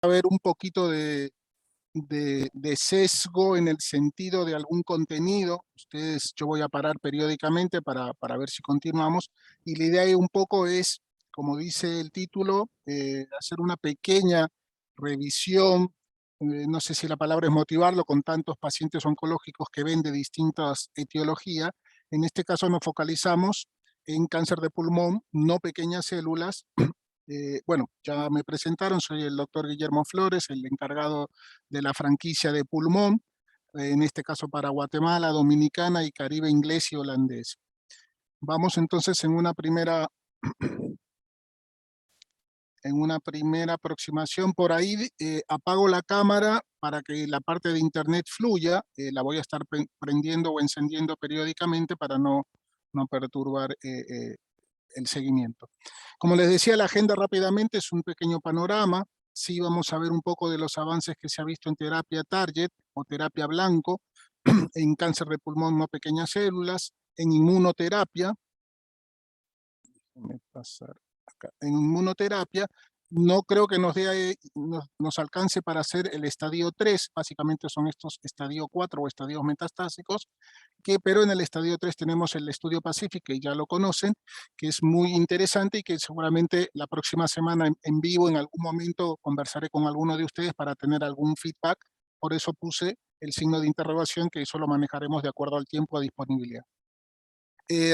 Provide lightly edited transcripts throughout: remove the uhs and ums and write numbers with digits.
haber un poquito de sesgo en el sentido de algún contenido. Yo voy a parar periódicamente para ver si continuamos, y la idea un poco es, como dice el título, hacer una pequeña revisión, no sé si la palabra es motivarlo, con tantos pacientes oncológicos que ven de distintas etiologías. En este caso nos focalizamos en cáncer de pulmón, no pequeñas células. Bueno, ya me presentaron, soy el doctor Guillermo Flores, el encargado de la franquicia de pulmón, en este caso para Guatemala, Dominicana y Caribe inglés y holandés. Vamos entonces en una primera aproximación. Por ahí apago la cámara para que la parte de internet fluya. La voy a estar prendiendo o encendiendo periódicamente para no perturbar el seguimiento. Como les decía, la agenda rápidamente es un pequeño panorama. Sí, vamos a ver un poco de los avances que se ha visto en terapia target o terapia blanco, en cáncer de pulmón no pequeñas células, en inmunoterapia. Déjenme pasar acá. En inmunoterapia, no creo que nos alcance para hacer el estadio 3, básicamente son estos estadio 4 o estadios metastásicos, pero en el estadio 3 tenemos el estudio Pacific, que ya lo conocen, que es muy interesante y que seguramente la próxima semana en vivo, en algún momento, conversaré con alguno de ustedes para tener algún feedback. Por eso puse el signo de interrogación, que eso lo manejaremos de acuerdo al tiempo a disponibilidad.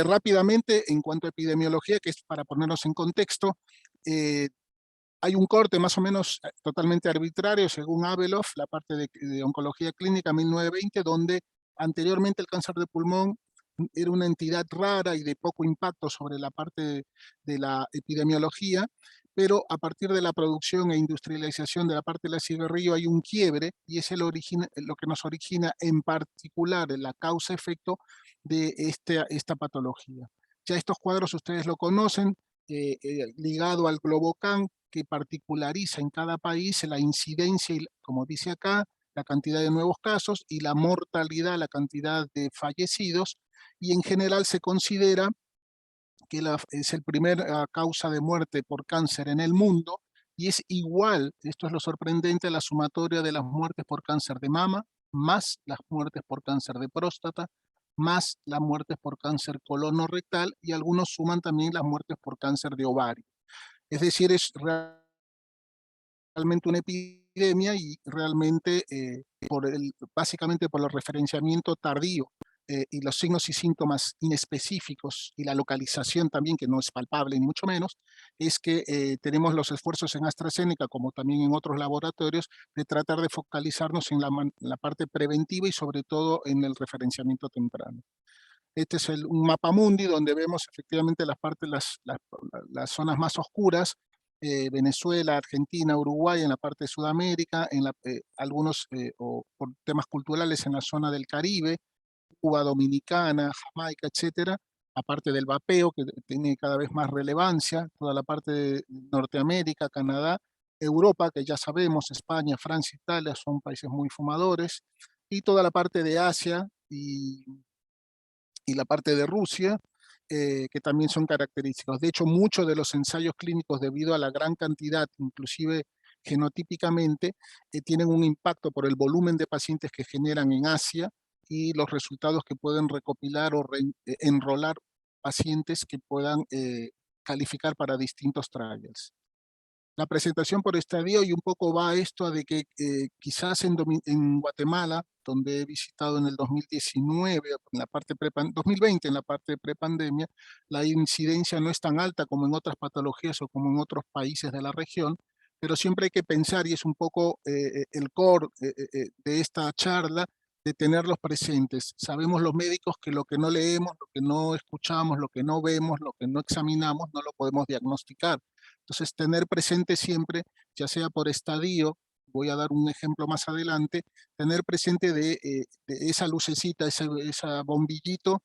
Rápidamente, en cuanto a epidemiología, que es para ponernos en contexto, hay un corte más o menos totalmente arbitrario, según Abeloff, la parte de oncología clínica 1920, donde anteriormente el cáncer de pulmón era una entidad rara y de poco impacto sobre la parte de la epidemiología, pero a partir de la producción e industrialización de la parte de la cigarrillo hay un quiebre, y es lo que nos origina en particular la causa-efecto de esta patología. Ya estos cuadros ustedes lo conocen, ligado al Globocan, que particulariza en cada país la incidencia, y, como dice acá, la cantidad de nuevos casos y la mortalidad, la cantidad de fallecidos, y en general se considera que es el primer causa de muerte por cáncer en el mundo, y es igual, esto es lo sorprendente, la sumatoria de las muertes por cáncer de mama, más las muertes por cáncer de próstata, más las muertes por cáncer colonorrectal, y algunos suman también las muertes por cáncer de ovario. Es decir, es realmente una epidemia, y realmente básicamente por el referenciamiento tardío, y los signos y síntomas inespecíficos y la localización también, que no es palpable ni mucho menos, es que tenemos los esfuerzos en AstraZeneca, como también en otros laboratorios, de tratar de focalizarnos en la parte preventiva y sobre todo en el referenciamiento temprano. Este es un mapa mundi donde vemos efectivamente las zonas más oscuras, Venezuela, Argentina, Uruguay, en la parte de Sudamérica, algunos por temas culturales en la zona del Caribe, Cuba, Dominicana, Jamaica, etcétera, aparte del vapeo, que tiene cada vez más relevancia, toda la parte de Norteamérica, Canadá, Europa, que ya sabemos, España, Francia, Italia, son países muy fumadores, y toda la parte de Asia y la parte de Rusia, que también son característicos. De hecho, muchos de los ensayos clínicos, debido a la gran cantidad, inclusive genotípicamente, tienen un impacto por el volumen de pacientes que generan en Asia y los resultados que pueden recopilar o enrolar pacientes que puedan calificar para distintos trials. La presentación por estadio, y un poco va esto de que quizás en Guatemala, donde he visitado en el 2019, en la parte 2020, en la parte prepandemia, la incidencia no es tan alta como en otras patologías o como en otros países de la región, pero siempre hay que pensar, y es un poco el core de esta charla, de tenerlos presentes. Sabemos los médicos que lo que no leemos, lo que no escuchamos, lo que no vemos, lo que no examinamos, no lo podemos diagnosticar. Entonces, tener presente siempre, ya sea por estadio, voy a dar un ejemplo más adelante, tener presente de esa lucecita, esa bombillito,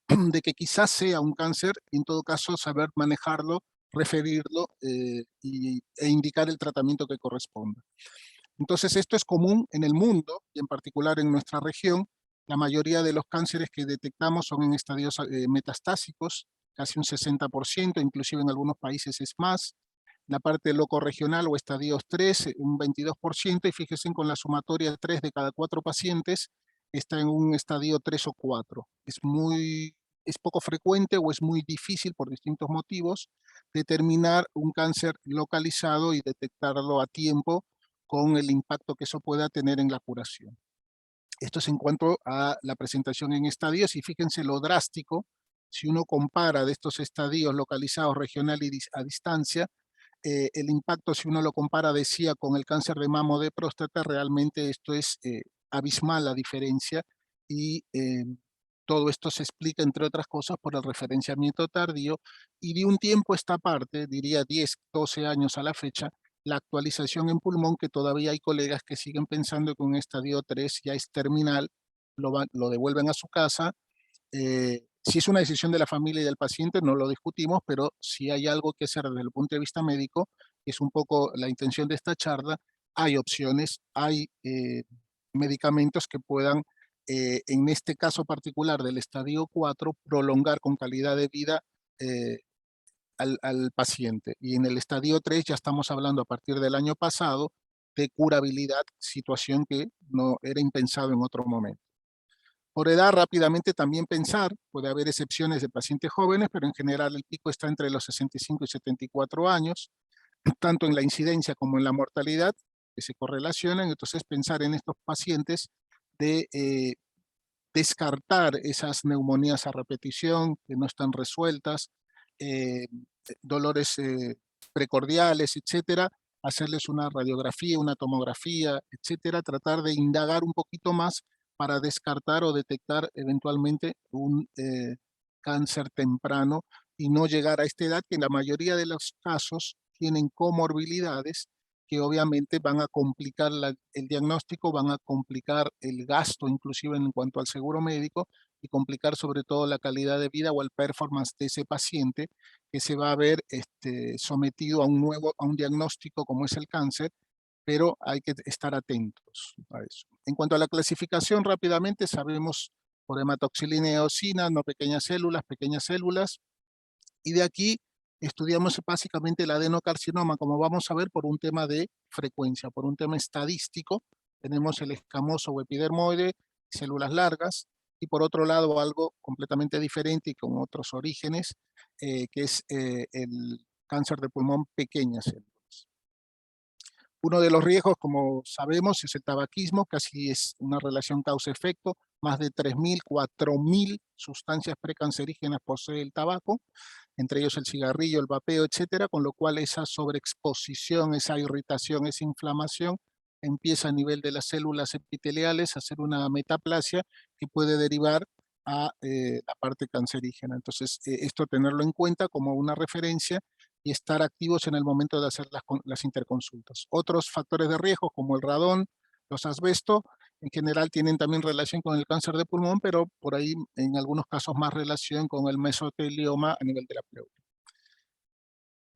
de que quizás sea un cáncer, y en todo caso saber manejarlo, referirlo e indicar el tratamiento que corresponda. Entonces, esto es común en el mundo y en particular en nuestra región. La mayoría de los cánceres que detectamos son en estadios metastásicos, casi un 60%, inclusive en algunos países es más. la parte locorregional o estadios 3, un 22%, y fíjense con la sumatoria 3 de cada 4 pacientes está en un estadio 3 o 4. Es poco frecuente o es muy difícil por distintos motivos determinar un cáncer localizado y detectarlo a tiempo con el impacto que eso pueda tener en la curación. Esto es en cuanto a la presentación en estadios, y fíjense lo drástico, si uno compara de estos estadios localizados regional y a distancia, el impacto, si uno lo compara, decía, con el cáncer de mama o de próstata, realmente esto es abismal la diferencia, y todo esto se explica, entre otras cosas, por el referenciamiento tardío, y de un tiempo a esta parte, diría 10, 12 años a la fecha, la actualización en pulmón, que todavía hay colegas que siguen pensando que un estadio 3 ya es terminal, lo devuelven a su casa. Si es una decisión de la familia y del paciente, no lo discutimos, pero si hay algo que hacer desde el punto de vista médico, que es un poco la intención de esta charla, hay opciones, hay medicamentos que puedan, en este caso particular del estadio 4, prolongar con calidad de vida al paciente. Y en el estadio 3 ya estamos hablando a partir del año pasado de curabilidad, situación que no era impensado en otro momento. Por edad, rápidamente también pensar, puede haber excepciones de pacientes jóvenes, pero en general el pico está entre los 65 y 74 años, tanto en la incidencia como en la mortalidad, que se correlacionan. Entonces pensar en estos pacientes de descartar esas neumonías a repetición que no están resueltas, eh, dolores precordiales, etcétera, hacerles una radiografía, una tomografía, etcétera, tratar de indagar un poquito más para descartar o detectar eventualmente un cáncer temprano y no llegar a esta edad, que en la mayoría de los casos tienen comorbilidades que obviamente van a complicar el diagnóstico, van a complicar el gasto inclusive en cuanto al seguro médico, y complicar sobre todo la calidad de vida o el performance de ese paciente, que se va a ver sometido a un diagnóstico como es el cáncer, pero hay que estar atentos a eso. En cuanto a la clasificación, rápidamente sabemos por hematoxilina y eosina, no pequeñas células, y de aquí estudiamos básicamente el adenocarcinoma, como vamos a ver, por un tema de frecuencia, por un tema estadístico. Tenemos el escamoso o epidermoide, células largas, y por otro lado algo completamente diferente y con otros orígenes, que es el cáncer de pulmón, pequeñas células. Uno de los riesgos, como sabemos, es el tabaquismo, casi es una relación causa-efecto. Más de 3.000, 4.000 sustancias precancerígenas posee el tabaco, entre ellos el cigarrillo, el vapeo, etcétera, con lo cual esa sobreexposición, esa irritación, esa inflamación empieza a nivel de las células epiteliales a hacer una metaplasia que puede derivar a la parte cancerígena. Entonces, esto tenerlo en cuenta como una referencia y estar activos en el momento de hacer las interconsultas. Otros factores de riesgo como el radón, los asbestos, en general tienen también relación con el cáncer de pulmón, pero por ahí en algunos casos más relación con el mesotelioma a nivel de la pleura.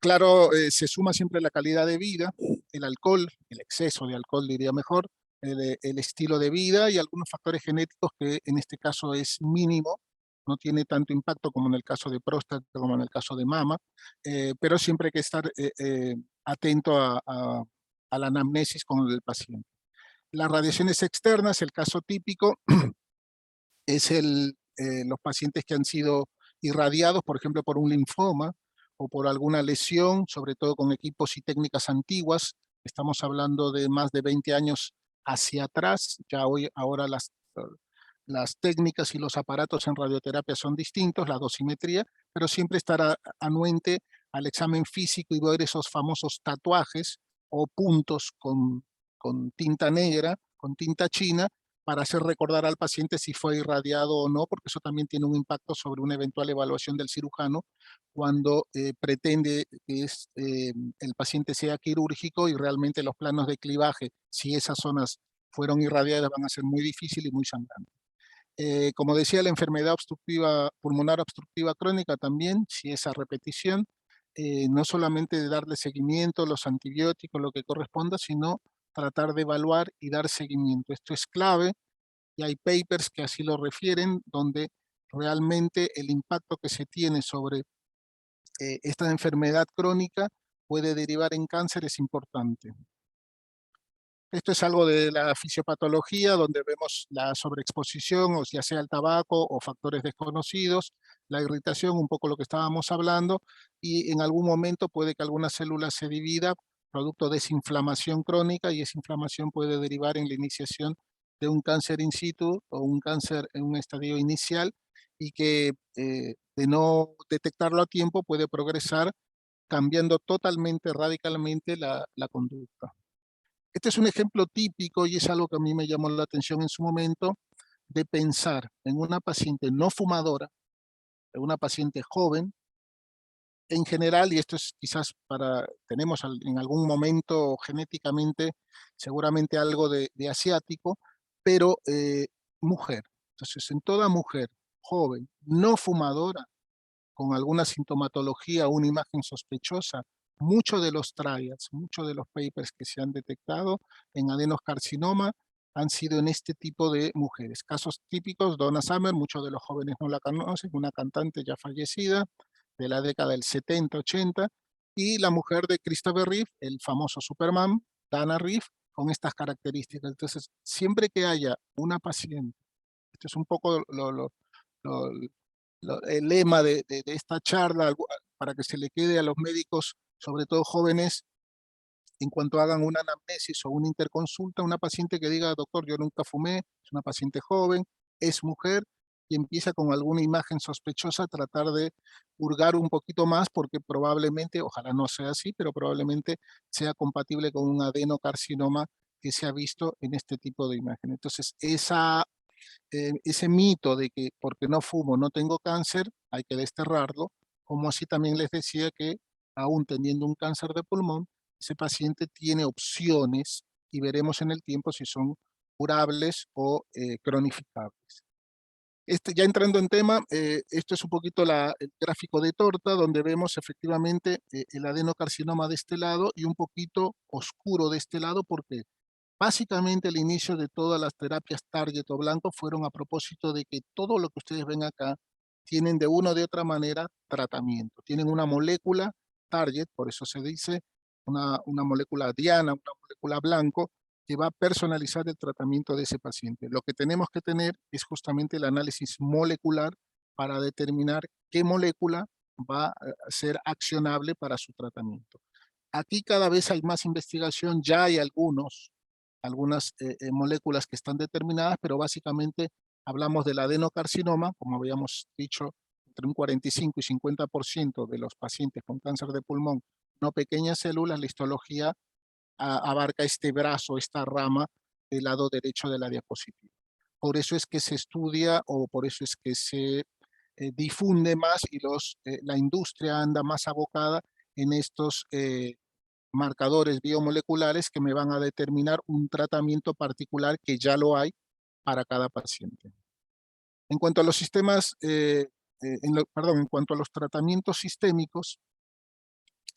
Claro, se suma siempre la calidad de vida, el alcohol, el exceso de alcohol diría mejor, el estilo de vida y algunos factores genéticos que en este caso es mínimo, no tiene tanto impacto como en el caso de próstata, como en el caso de mama, pero siempre hay que estar atento a la anamnesis con el paciente. Las radiaciones externas, el caso típico es los pacientes que han sido irradiados, por ejemplo, por un linfoma o por alguna lesión, sobre todo con equipos y técnicas antiguas. Estamos hablando de más de 20 años hacia atrás. Ya ahora las técnicas y los aparatos en radioterapia son distintos, la dosimetría, pero siempre estar anuente al examen físico y ver esos famosos tatuajes o puntos con tinta negra, con tinta china, para hacer recordar al paciente si fue irradiado o no, porque eso también tiene un impacto sobre una eventual evaluación del cirujano cuando pretende que el paciente sea quirúrgico y realmente los planos de clivaje, si esas zonas fueron irradiadas, van a ser muy difíciles y muy sangrantes. Como decía, la enfermedad pulmonar obstructiva crónica también, si es a repetición, no solamente de darle seguimiento, los antibióticos, lo que corresponda, sino tratar de evaluar y dar seguimiento. Esto es clave, y hay papers que así lo refieren, donde realmente el impacto que se tiene sobre esta enfermedad crónica puede derivar en cáncer es importante. Esto es algo de la fisiopatología, donde vemos la sobreexposición, o ya sea al tabaco o factores desconocidos, la irritación, un poco lo que estábamos hablando, y en algún momento puede que alguna célula se divida producto de esa inflamación crónica, y esa inflamación puede derivar en la iniciación de un cáncer in situ o un cáncer en un estadio inicial, y que de no detectarlo a tiempo puede progresar cambiando totalmente, radicalmente la conducta. Este es un ejemplo típico y es algo que a mí me llamó la atención en su momento, de pensar en una paciente no fumadora, en una paciente joven, en general, y esto es quizás tenemos en algún momento genéticamente seguramente algo de asiático, pero mujer. Entonces, en toda mujer joven, no fumadora, con alguna sintomatología o una imagen sospechosa, muchos de los trials, muchos de los papers que se han detectado en adenocarcinoma han sido en este tipo de mujeres. Casos típicos, Donna Summer, muchos de los jóvenes no la conocen, una cantante ya fallecida de la década del 70-80, y la mujer de Christopher Reeve, el famoso Superman, Dana Reeve, con estas características. Entonces, siempre que haya una paciente, esto es un poco lo, el lema de esta charla, para que se le quede a los médicos, sobre todo jóvenes, en cuanto hagan una anamnesis o una interconsulta, una paciente que diga, doctor, yo nunca fumé, es una paciente joven, es mujer, y empieza con alguna imagen sospechosa, tratar de hurgar un poquito más, porque probablemente, ojalá no sea así, pero probablemente sea compatible con un adenocarcinoma que se ha visto en este tipo de imagen. Entonces, ese mito de que porque no fumo no tengo cáncer, hay que desterrarlo, como así también les decía que aún teniendo un cáncer de pulmón, ese paciente tiene opciones, y veremos en el tiempo si son curables o cronificables. Ya entrando en tema, esto es un poquito el gráfico de torta, donde vemos efectivamente el adenocarcinoma de este lado y un poquito oscuro de este lado, porque básicamente el inicio de todas las terapias target o blanco fueron a propósito de que todo lo que ustedes ven acá tienen de una o de otra manera tratamiento. Tienen una molécula target, por eso se dice una molécula diana, una molécula blanco, que va a personalizar el tratamiento de ese paciente. Lo que tenemos que tener es justamente el análisis molecular para determinar qué molécula va a ser accionable para su tratamiento. Aquí cada vez hay más investigación, ya hay algunas moléculas que están determinadas, pero básicamente hablamos del adenocarcinoma, como habíamos dicho, entre un 45 y 50% de los pacientes con cáncer de pulmón, no pequeñas células. La histología abarca este brazo, esta rama del lado derecho de la diapositiva. Por eso es que se estudia, o por eso es que se difunde más, y la industria anda más abocada en estos marcadores biomoleculares que me van a determinar un tratamiento particular, que ya lo hay para cada paciente. En cuanto a los sistemas, en cuanto a los tratamientos sistémicos,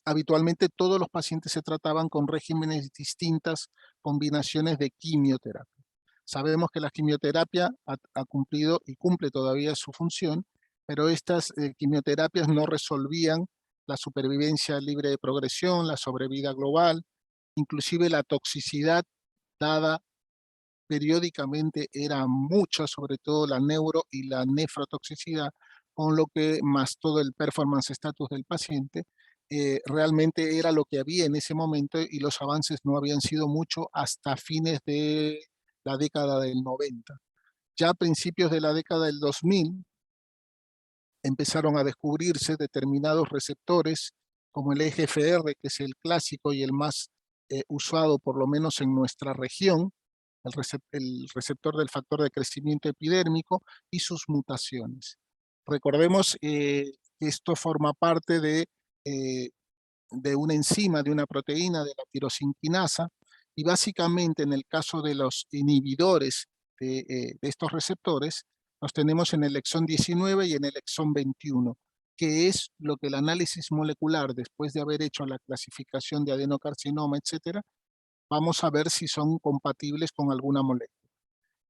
habitualmente todos los pacientes se trataban con regímenes distintas, combinaciones de quimioterapia. Sabemos que la quimioterapia ha cumplido y cumple todavía su función, pero estas quimioterapias no resolvían la supervivencia libre de progresión, la sobrevida global, inclusive la toxicidad dada periódicamente era mucha, sobre todo la neuro y la nefrotoxicidad, con lo que más todo el performance status del paciente, realmente era lo que había en ese momento, y los avances no habían sido mucho hasta fines de la década del 90. Ya a principios de la década del 2000 empezaron a descubrirse determinados receptores, como el EGFR, que es el clásico y el más usado por lo menos en nuestra región, el receptor del factor de crecimiento epidérmico, y sus mutaciones. Recordemos que esto forma parte de una enzima, de una proteína, de la tirosinquinasa, y básicamente en el caso de los inhibidores de estos receptores, los tenemos en el exón 19 y en el exón 21, que es lo que el análisis molecular, después de haber hecho la clasificación de adenocarcinoma, etcétera, vamos a ver si son compatibles con alguna molécula.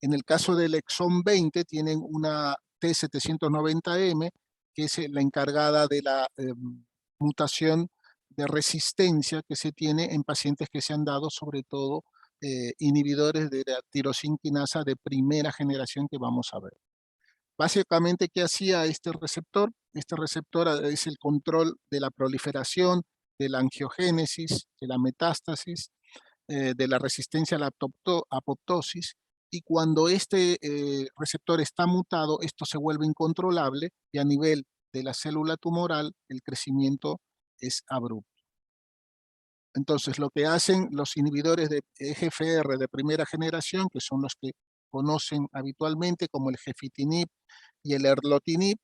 En el caso del exón 20 tienen una T790M, que es la encargada de la mutación de resistencia que se tiene en pacientes que se han dado, sobre todo, inhibidores de la tirosina quinasa de primera generación que vamos a ver. Básicamente, ¿qué hacía este receptor? Este receptor es el control de la proliferación, de la angiogénesis, de la metástasis, de la resistencia a la apoptosis, y cuando este receptor está mutado, esto se vuelve incontrolable y a nivel de la célula tumoral el crecimiento es abrupto. Entonces, lo que hacen los inhibidores de EGFR de primera generación, que son los que conocen habitualmente como el gefitinib y el erlotinib,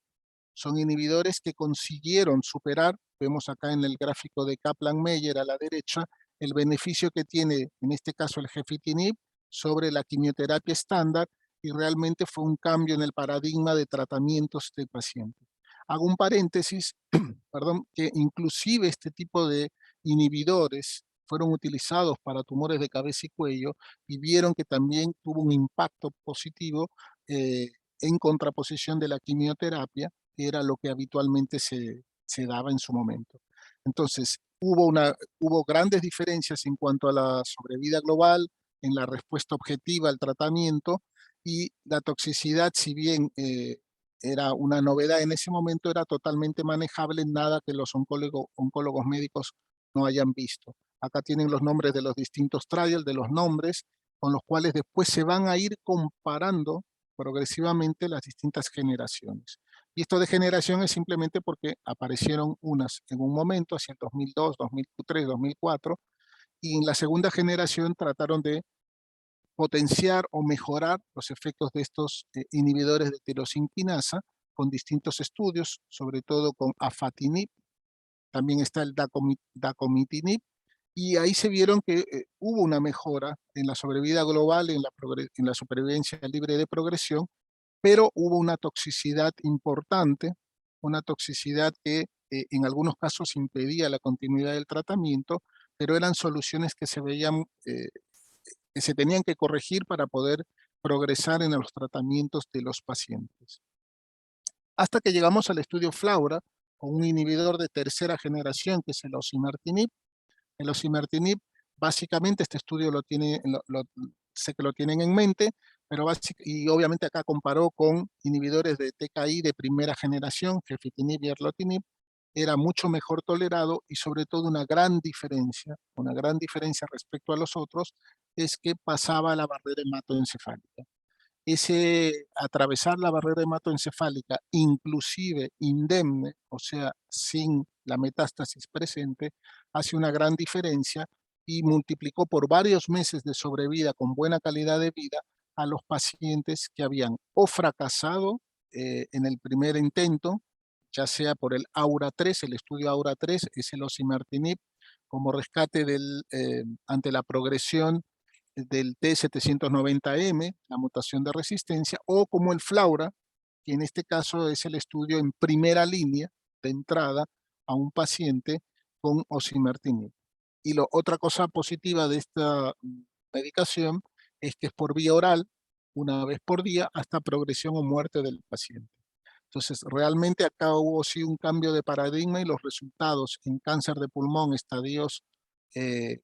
son inhibidores que consiguieron superar, vemos acá en el gráfico de Kaplan-Meier a la derecha, el beneficio que tiene, en este caso el gefitinib, sobre la quimioterapia estándar, y realmente fue un cambio en el paradigma de tratamientos de pacientes. Hago un paréntesis, perdón, que inclusive este tipo de inhibidores fueron utilizados para tumores de cabeza y cuello y vieron que también tuvo un impacto positivo en contraposición de la quimioterapia, que era lo que habitualmente se daba en su momento. Entonces, hubo grandes diferencias en cuanto a la sobrevida global, en la respuesta objetiva al tratamiento, y la toxicidad, si bien era una novedad en ese momento, era totalmente manejable, nada que los oncólogos médicos no hayan visto. Acá tienen los nombres de los distintos trials, de los nombres, con los cuales después se van a ir comparando progresivamente las distintas generaciones. Y esto de generación es simplemente porque aparecieron unas en un momento, hacia el 2002, 2003, 2004, y en la segunda generación trataron de potenciar o mejorar los efectos de estos inhibidores de tirosina quinasa con distintos estudios, sobre todo con afatinib, también está el dacomitinib, y ahí se vieron que hubo una mejora en la sobrevida global, en la supervivencia libre de progresión, pero hubo una toxicidad importante, una toxicidad que en algunos casos impedía la continuidad del tratamiento, pero eran soluciones que se veían, que se tenían que corregir para poder progresar en los tratamientos de los pacientes. Hasta que llegamos al estudio FLAURA, con un inhibidor de tercera generación, que es el osimertinib. El osimertinib, básicamente, este estudio sé que lo tienen en mente, pero y obviamente acá comparó con inhibidores de TKI de primera generación, gefitinib y erlotinib, era mucho mejor tolerado, y sobre todo una gran diferencia respecto a los otros, es que pasaba la barrera hematoencefálica. Ese atravesar la barrera hematoencefálica, inclusive indemne, o sea, sin la metástasis presente, hace una gran diferencia y multiplicó por varios meses de sobrevida con buena calidad de vida a los pacientes que habían o fracasado en el primer intento, ya sea por el AURA3, el estudio AURA3, es el osimertinib, como rescate ante la progresión del T790M, la mutación de resistencia, o como el FLAURA, que en este caso es el estudio en primera línea de entrada a un paciente con osimertinib. Y otra cosa positiva de esta medicación es que es por vía oral, una vez por día, hasta progresión o muerte del paciente. Entonces, realmente acá hubo sí un cambio de paradigma, y los resultados en cáncer de pulmón, estadios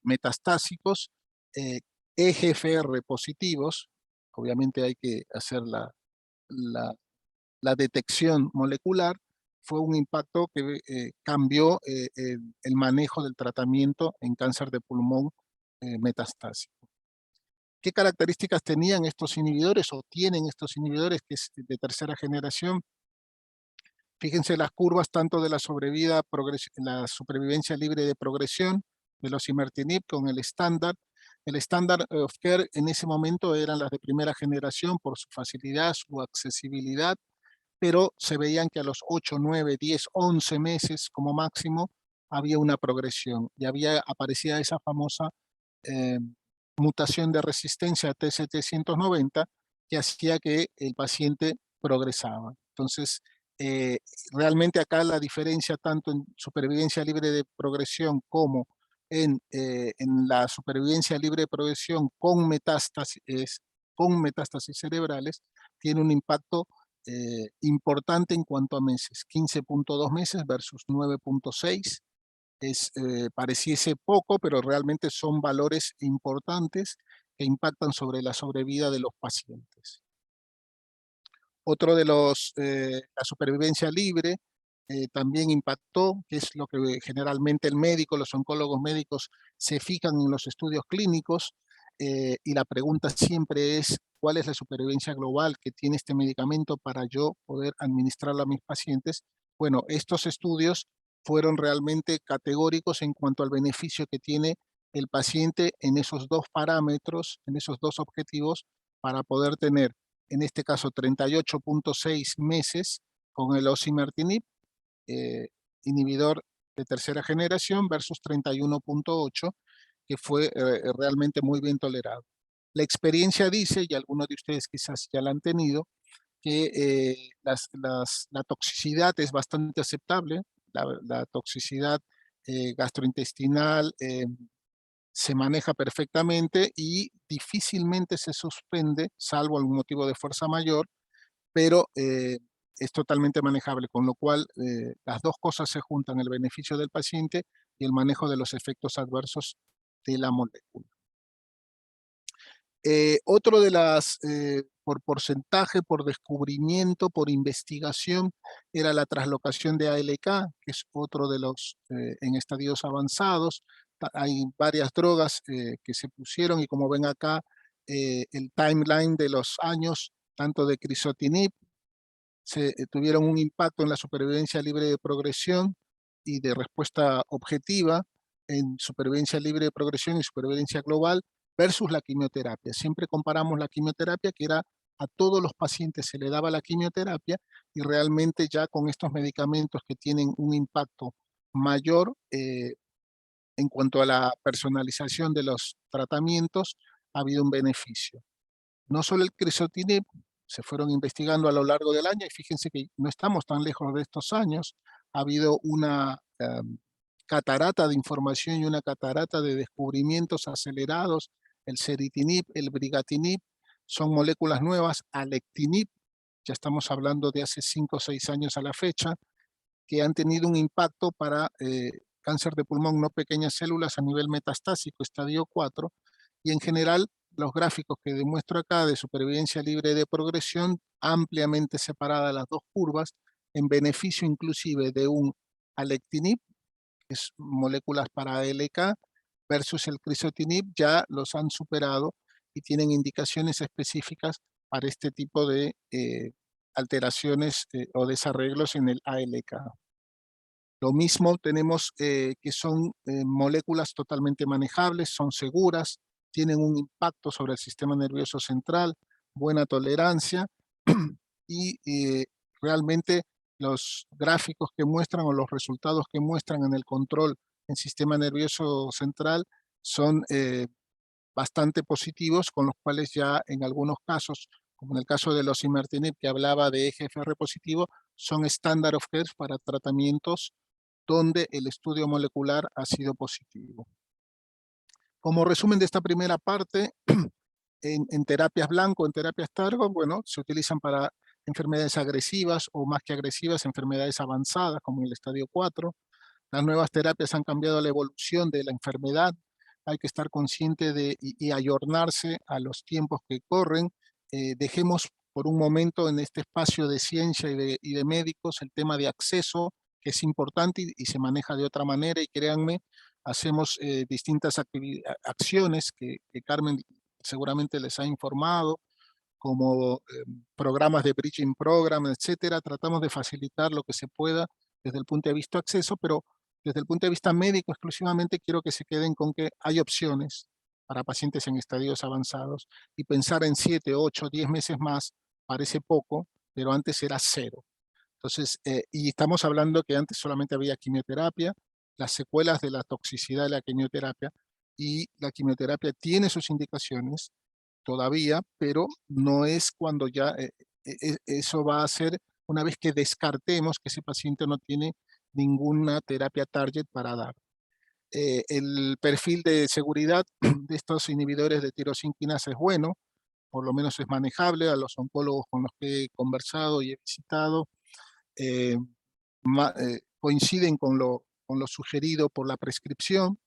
metastásicos, eh, EGFR positivos, obviamente hay que hacer la, la detección molecular, fue un impacto que cambió el manejo del tratamiento en cáncer de pulmón metastásico. ¿Qué características tenían estos inhibidores o tienen estos inhibidores, que es de tercera generación? Fíjense las curvas tanto de la la supervivencia libre de progresión de los osimertinib con el estándar. El estándar of care en ese momento eran las de primera generación por su facilidad, su accesibilidad, pero se veían que a los 8, 9, 10, 11 meses como máximo había una progresión y aparecía esa famosa eh, mutación de resistencia a T790 que hacía que el paciente progresaba. Entonces, eh, realmente acá la diferencia tanto en supervivencia libre de progresión como en la supervivencia libre de progresión con metástasis cerebrales tiene un impacto importante en cuanto a meses, 15.2 meses versus 9.6, pareciese poco, pero realmente son valores importantes que impactan sobre la sobrevida de los pacientes. Otro de la supervivencia libre también impactó, que es lo que generalmente el médico, los oncólogos médicos se fijan en los estudios clínicos, y la pregunta siempre es, ¿cuál es la supervivencia global que tiene este medicamento para yo poder administrarlo a mis pacientes? Bueno, estos estudios fueron realmente categóricos en cuanto al beneficio que tiene el paciente en esos dos parámetros, en esos dos objetivos, para poder tener, en este caso, 38.6 meses con el osimertinib, eh, inhibidor de tercera generación, versus 31.8, que fue realmente muy bien tolerado. La experiencia dice, y algunos de ustedes quizás ya la han tenido, que la toxicidad es bastante aceptable, la toxicidad gastrointestinal se maneja perfectamente y difícilmente se suspende, salvo algún motivo de fuerza mayor, pero es totalmente manejable, con lo cual las dos cosas se juntan, el beneficio del paciente y el manejo de los efectos adversos de la molécula. Otro de por porcentaje, por descubrimiento, por investigación, era la translocación de ALK, que es otro de los en estadios avanzados. Hay varias drogas que se pusieron y como ven acá, el timeline de los años, tanto de crizotinib, tuvieron un impacto en la supervivencia libre de progresión y de respuesta objetiva en supervivencia libre de progresión y supervivencia global versus la quimioterapia. Siempre comparamos la quimioterapia, que era a todos los pacientes se le daba la quimioterapia, y realmente ya con estos medicamentos que tienen un impacto mayor en cuanto a la personalización de los tratamientos, ha habido un beneficio. No solo el crizotinib, se fueron investigando a lo largo del año, y fíjense que no estamos tan lejos de estos años. Ha habido una catarata de información y una catarata de descubrimientos acelerados. El ceritinib, el brigatinib, son moléculas nuevas. Alectinib, ya estamos hablando de hace 5 o 6 años a la fecha, que han tenido un impacto para cáncer de pulmón no pequeñas células a nivel metastásico, estadio 4, y en general los gráficos que demuestro acá de supervivencia libre de progresión, ampliamente separadas las dos curvas, en beneficio inclusive de un alectinib, que es moléculas para ALK, versus el crizotinib, ya los han superado y tienen indicaciones específicas para este tipo de alteraciones o desarreglos en el ALK. Lo mismo tenemos que son moléculas totalmente manejables, son seguras, tienen un impacto sobre el sistema nervioso central, buena tolerancia, y realmente los gráficos que muestran o los resultados que muestran en el control en sistema nervioso central son bastante positivos, con los cuales ya en algunos casos, como en el caso de los osimertinib que hablaba de EGFR positivo, son standard of care para tratamientos donde el estudio molecular ha sido positivo. Como resumen de esta primera parte, en terapias blanco, en terapias targo, bueno, se utilizan para enfermedades agresivas o más que agresivas, enfermedades avanzadas como en el estadio 4. Las nuevas terapias han cambiado la evolución de la enfermedad. Hay que estar consciente y ayornarse a los tiempos que corren. Dejemos por un momento en este espacio de ciencia y de médicos el tema de acceso, que es importante y se maneja de otra manera, y créanme, hacemos distintas acciones que Carmen seguramente les ha informado, como programas de bridging program, etcétera. Tratamos de facilitar lo que se pueda desde el punto de vista de acceso, pero desde el punto de vista médico exclusivamente quiero que se queden con que hay opciones para pacientes en estadios avanzados, y pensar en 7, 8, 10 meses más parece poco, pero antes era cero. Entonces, y estamos hablando que antes solamente había quimioterapia, las secuelas de la toxicidad de la quimioterapia, y la quimioterapia tiene sus indicaciones todavía, pero no es cuando ya eso va a ser una vez que descartemos que ese paciente no tiene ninguna terapia target para dar. El perfil de seguridad de estos inhibidores de tirosinquinasa es bueno, por lo menos es manejable. A los oncólogos con los que he conversado y he visitado, coinciden con con lo sugerido por la prescripción.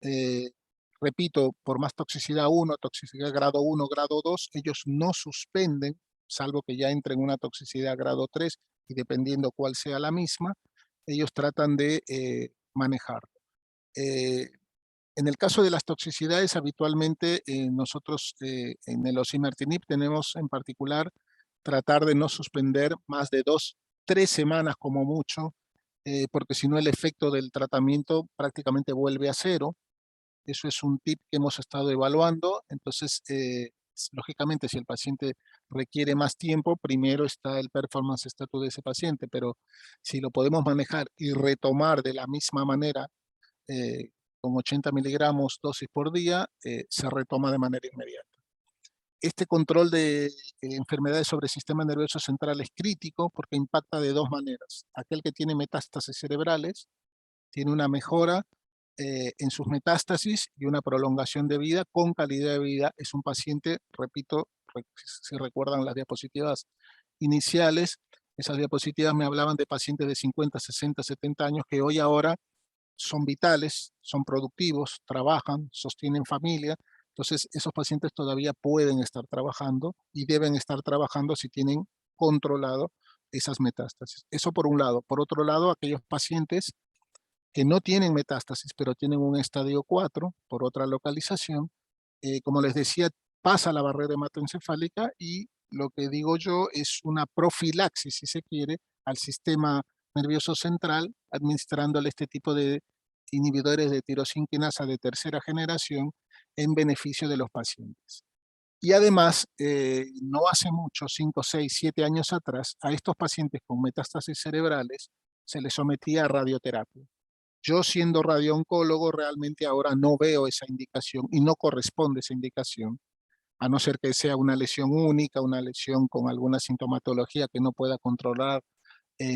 Eh, Repito, por más toxicidad 1, toxicidad grado 1, grado 2, ellos no suspenden, salvo que ya entre en una toxicidad grado 3, y dependiendo cuál sea la misma, ellos tratan de manejar. En el caso de las toxicidades, habitualmente nosotros en el osimertinib tenemos en particular tratar de no suspender más de 2, 3 semanas como mucho, porque si no el efecto del tratamiento prácticamente vuelve a cero. Eso es un tip que hemos estado evaluando. Entonces, lógicamente, si el paciente requiere más tiempo, primero está el performance status de ese paciente, pero si lo podemos manejar y retomar de la misma manera, eh, con 80 miligramos dosis por día, se retoma de manera inmediata. Este control de enfermedades sobre el sistema nervioso central es crítico porque impacta de dos maneras. Aquel que tiene metástasis cerebrales tiene una mejora en sus metástasis y una prolongación de vida con calidad de vida. Es un paciente, repito, si recuerdan las diapositivas iniciales, esas diapositivas me hablaban de pacientes de 50, 60, 70 años que hoy ahora son vitales, son productivos, trabajan, sostienen familia. Entonces, esos pacientes todavía pueden estar trabajando y deben estar trabajando si tienen controlado esas metástasis. Eso por un lado. Por otro lado, aquellos pacientes que no tienen metástasis, pero tienen un estadio 4 por otra localización, como les decía, pasa la barrera hematoencefálica y lo que digo yo es una profilaxis, si se quiere, al sistema nervioso central, administrándole este tipo de inhibidores de tirosina quinasa de tercera generación en beneficio de los pacientes. Y además, no hace mucho, 5, 6, 7 años atrás, a estos pacientes con metástasis cerebrales se les sometía a radioterapia. Yo siendo radiooncólogo realmente ahora no veo esa indicación y no corresponde esa indicación, a no ser que sea una lesión única, una lesión con alguna sintomatología que no pueda controlar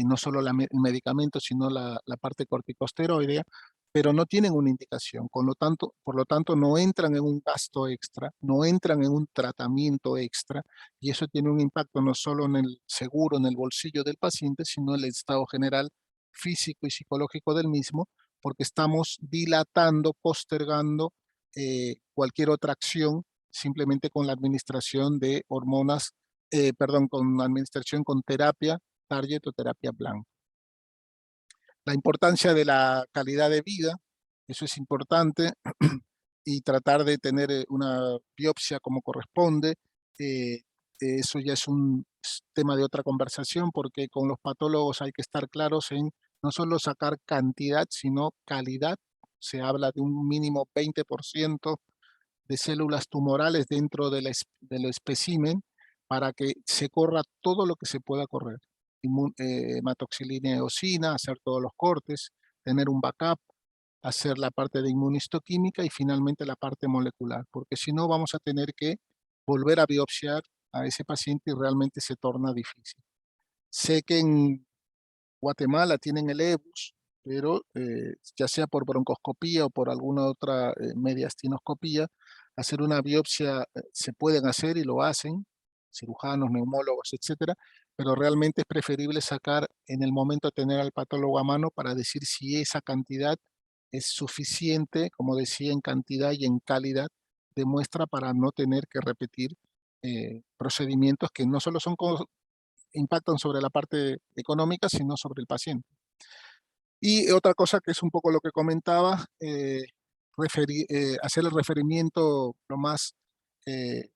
no solo el medicamento, sino la parte corticosteroidea, pero no tienen una indicación. Por lo tanto, no entran en un gasto extra, no entran en un tratamiento extra, y eso tiene un impacto no solo en el seguro, en el bolsillo del paciente, sino en el estado general físico y psicológico del mismo, porque estamos dilatando, postergando cualquier otra acción simplemente con la administración de hormonas, con la administración con terapia target o terapia plan. La importancia de la calidad de vida, eso es importante, y tratar de tener una biopsia como corresponde. Eso ya es un tema de otra conversación porque con los patólogos hay que estar claros en no solo sacar cantidad, sino calidad. Se habla de un mínimo 20% de células tumorales dentro del espécimen para que se corra todo lo que se pueda correr. Hematoxilina y eosina, hacer todos los cortes, tener un backup, hacer la parte de inmunistoquímica y finalmente la parte molecular, porque si no vamos a tener que volver a biopsiar a ese paciente y realmente se torna difícil. Sé que en Guatemala tienen el EBUS, pero ya sea por broncoscopía o por alguna otra mediastinoscopía, hacer una biopsia se pueden hacer y lo hacen, cirujanos, neumólogos, etcétera, pero realmente es preferible sacar en el momento de tener al patólogo a mano para decir si esa cantidad es suficiente, como decía, en cantidad y en calidad de muestra para no tener que repetir procedimientos que no solo son impactan sobre la parte económica, sino sobre el paciente. Y otra cosa que es un poco lo que comentaba, hacer el referimiento lo más eh,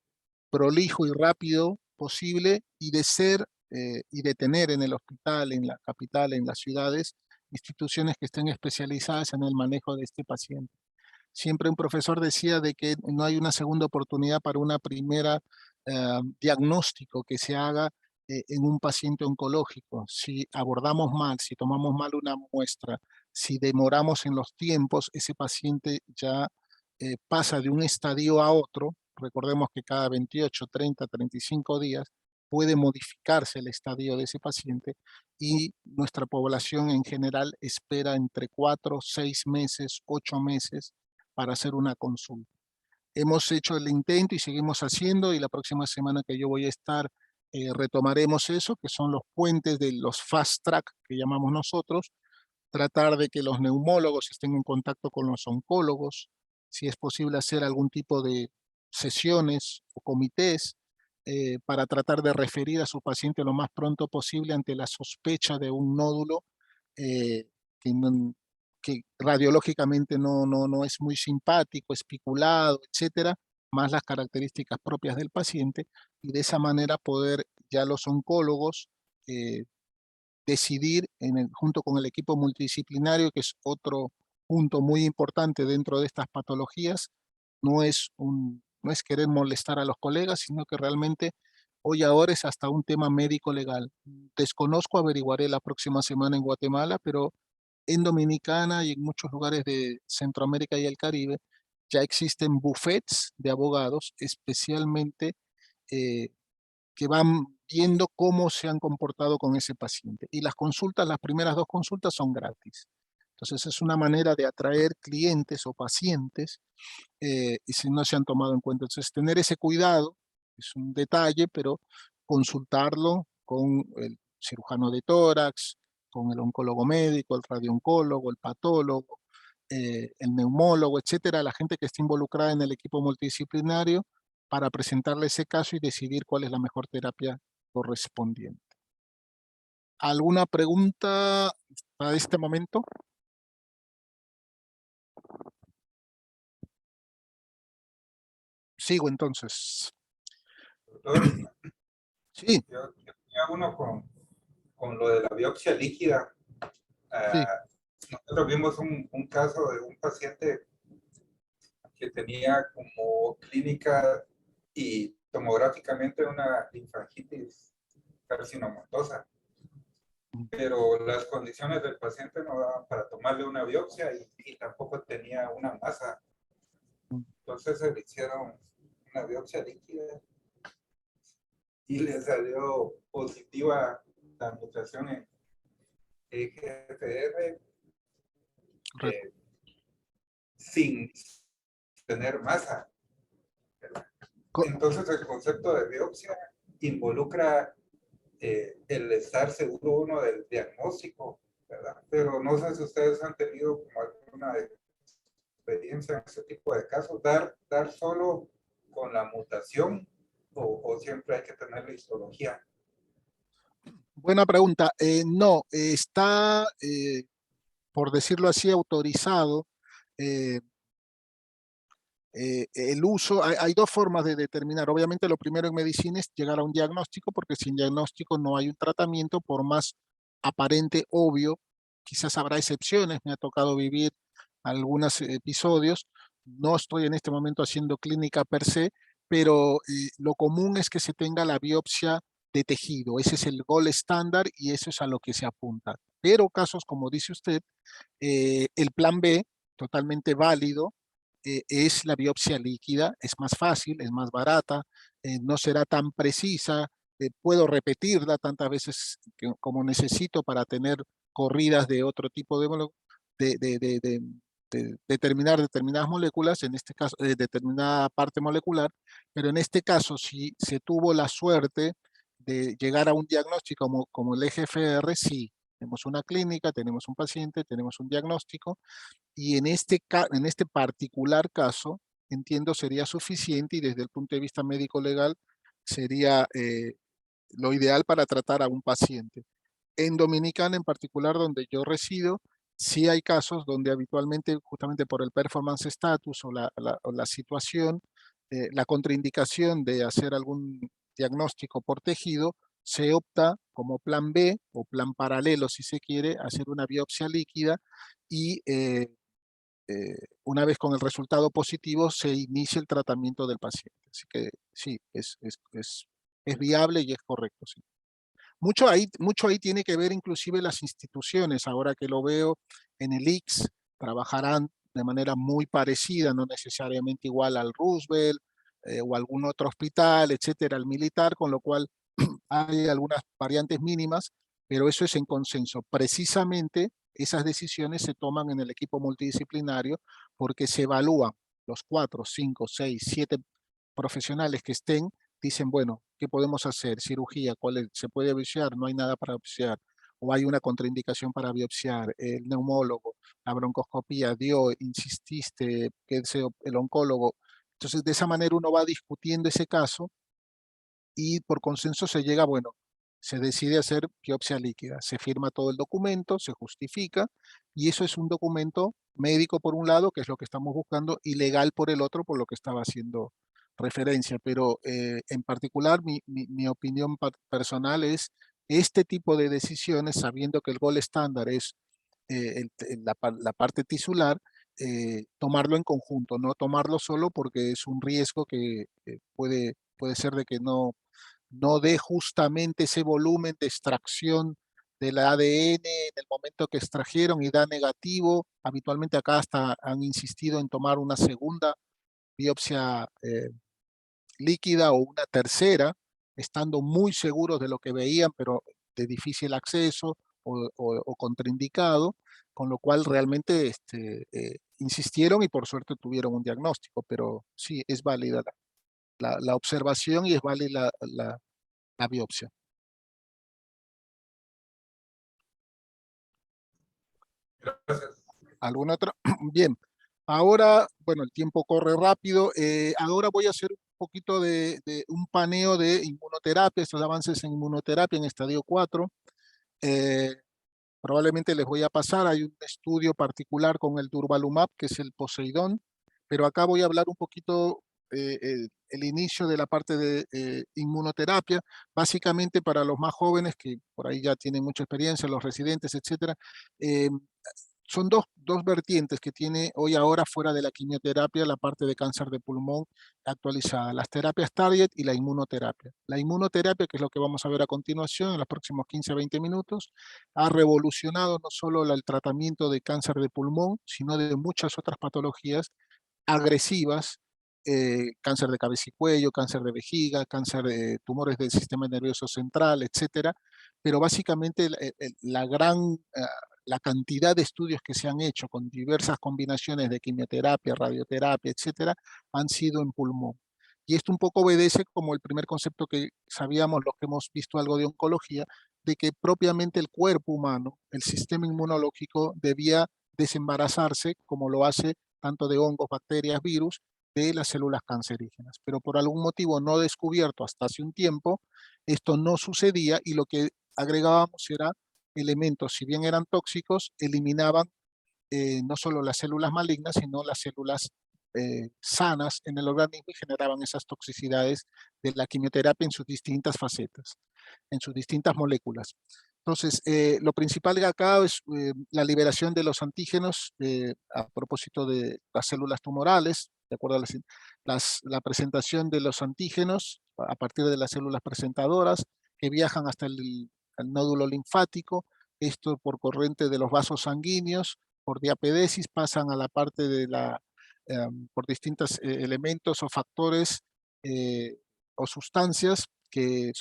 prolijo y rápido posible y de ser y de tener en el hospital, en la capital, en las ciudades, instituciones que estén especializadas en el manejo de este paciente. Siempre un profesor decía de que no hay una segunda oportunidad para una primera diagnóstico que se haga en un paciente oncológico. Si abordamos mal, si tomamos mal una muestra, si demoramos en los tiempos, ese paciente ya pasa de un estadio a otro. Recordemos que cada 28, 30, 35 días puede modificarse el estadio de ese paciente y nuestra población en general espera entre 4, 6 meses, 8 meses para hacer una consulta. Hemos hecho el intento y seguimos haciendo, y la próxima semana que yo voy a estar retomaremos eso, que son los puentes de los fast track que llamamos nosotros, tratar de que los neumólogos estén en contacto con los oncólogos, si es posible hacer algún tipo de sesiones o comités para tratar de referir a su paciente lo más pronto posible ante la sospecha de un nódulo eh, que, que radiológicamente no es muy simpático, espiculado, etcétera, más las características propias del paciente, y de esa manera poder ya los oncólogos decidir junto con el equipo multidisciplinario, que es otro punto muy importante dentro de estas patologías. No es querer molestar a los colegas, sino que realmente hoy ahora es hasta un tema médico legal. Desconozco, averiguaré la próxima semana en Guatemala, pero en Dominicana y en muchos lugares de Centroamérica y el Caribe ya existen bufetes de abogados especialmente eh, que van viendo cómo se han comportado con ese paciente. Y las consultas, las primeras 2 consultas son gratis. Entonces es una manera de atraer clientes o pacientes y si no se han tomado en cuenta. Entonces tener ese cuidado es un detalle, pero consultarlo con el cirujano de tórax, con el oncólogo médico, el radiooncólogo, el patólogo, el neumólogo, etcétera, la gente que está involucrada en el equipo multidisciplinario para presentarle ese caso y decidir cuál es la mejor terapia correspondiente. ¿Alguna pregunta para este momento? Sigo entonces. Doctor, Sí, yo tenía uno con lo de la biopsia líquida. sí. Nosotros vimos un caso de un paciente que tenía como clínica y tomográficamente una linfangitis carcinomatosa, pero las condiciones del paciente no daban para tomarle una biopsia y tampoco tenía una masa. Entonces se le hicieron una biopsia líquida y le salió positiva la mutación en EGFR eh, sin tener masa. Entonces el concepto de biopsia involucra el estar seguro uno del diagnóstico, ¿verdad? Pero no sé si ustedes han tenido como alguna experiencia en ese tipo de casos, dar solo con la mutación o siempre hay que tener la histología. Buena pregunta. No, está, por decirlo así, autorizado eh, el uso. Hay 2 formas de determinar. Obviamente, lo primero en medicina es llegar a un diagnóstico, porque sin diagnóstico no hay un tratamiento, por más aparente, obvio. Quizás habrá excepciones, me ha tocado vivir algunos episodios. No estoy en este momento haciendo clínica per se, pero lo común es que se tenga la biopsia de tejido. Ese es el gold estándar y eso es a lo que se apunta. Pero casos, como dice usted, el plan B, totalmente válido, es la biopsia líquida. Es más fácil, es más barata, no será tan precisa, puedo repetirla tantas veces como necesito para tener corridas de otro tipo de determinar determinadas moléculas, en este caso, determinada parte molecular, pero en este caso, si se tuvo la suerte de llegar a un diagnóstico como el EGFR, sí, tenemos una clínica, tenemos un paciente, tenemos un diagnóstico, y en este particular caso, entiendo, sería suficiente y desde el punto de vista médico-legal sería lo ideal para tratar a un paciente. En Dominicana, en particular, donde yo resido, sí hay casos donde habitualmente, justamente por el performance status o la situación, la contraindicación de hacer algún diagnóstico por tejido, se opta como plan B o plan paralelo, si se quiere, hacer una biopsia líquida y una vez con el resultado positivo se inicia el tratamiento del paciente. Así que sí, es viable y es correcto. Sí. Mucho ahí tiene que ver inclusive las instituciones. Ahora que lo veo en el ICS, trabajarán de manera muy parecida, no necesariamente igual al Roosevelt o algún otro hospital, etcétera, al militar, con lo cual hay algunas variantes mínimas, pero eso es en consenso. Precisamente esas decisiones se toman en el equipo multidisciplinario porque se evalúan los 4, 5, 6, 7 profesionales que estén, dicen, bueno, ¿qué podemos hacer? Cirugía, ¿cuál es? ¿Se puede biopsiar? No hay nada para biopsiar. o hay una contraindicación para biopsiar, el neumólogo, la broncoscopía dio, insististe, que el oncólogo. Entonces, de esa manera uno va discutiendo ese caso y por consenso se llega, bueno, se decide hacer biopsia líquida, se firma todo el documento, se justifica, y eso es un documento médico por un lado, que es lo que estamos buscando, y legal por el otro, por lo que estaba haciendo referencia. Pero en particular, mi opinión personal es este tipo de decisiones, sabiendo que el gol estándar es la parte tisular, tomarlo en conjunto, no tomarlo solo porque es un riesgo que puede ser de que no dé justamente ese volumen de extracción del ADN en el momento que extrajeron y da negativo. Habitualmente acá hasta han insistido en tomar una segunda biopsia líquida o una tercera, estando muy seguros de lo que veían, pero de difícil acceso o contraindicado, con lo cual realmente insistieron y por suerte tuvieron un diagnóstico, pero sí, es válida la observación y es válida la biopsia. Gracias. ¿Alguna otra? Bien, ahora, bueno, el tiempo corre rápido. Ahora voy a hacer un poquito de un paneo de inmunoterapia, estos avances en inmunoterapia en estadio 4. Eh, Probablemente les voy a pasar, hay un estudio particular con el durvalumab, que es el Poseidón, pero acá voy a hablar un poquito el inicio de la parte de inmunoterapia, básicamente para los más jóvenes que por ahí ya tienen mucha experiencia, los residentes, etcétera. eh, Son dos vertientes que tiene hoy ahora fuera de la quimioterapia la parte de cáncer de pulmón actualizada, las terapias target y la inmunoterapia. La inmunoterapia, que es lo que vamos a ver a continuación en los próximos 15 a 20 minutos, ha revolucionado no solo el tratamiento de cáncer de pulmón, sino de muchas otras patologías agresivas, cáncer de cabeza y cuello, cáncer de vejiga, cáncer de tumores del sistema nervioso central, etcétera. Pero básicamente la cantidad de estudios que se han hecho con diversas combinaciones de quimioterapia, radioterapia, etcétera, han sido en pulmón. Y esto un poco obedece como el primer concepto que sabíamos los que hemos visto algo de oncología, de que propiamente el cuerpo humano, el sistema inmunológico, debía desembarazarse, como lo hace tanto de hongos, bacterias, virus, de las células cancerígenas. Pero por algún motivo no descubierto hasta hace un tiempo, esto no sucedía y lo que agregábamos era elementos, si bien eran tóxicos, eliminaban no solo las células malignas, sino las células sanas en el organismo y generaban esas toxicidades de la quimioterapia en sus distintas facetas, en sus distintas moléculas. Entonces, lo principal de acá es la liberación de los antígenos a propósito de las células tumorales, de acuerdo a la presentación de los antígenos a partir de las células presentadoras que viajan hasta el nódulo linfático, esto por corriente de los vasos sanguíneos, por diapedesis, pasan a la parte de por distintos elementos o factores o sustancias que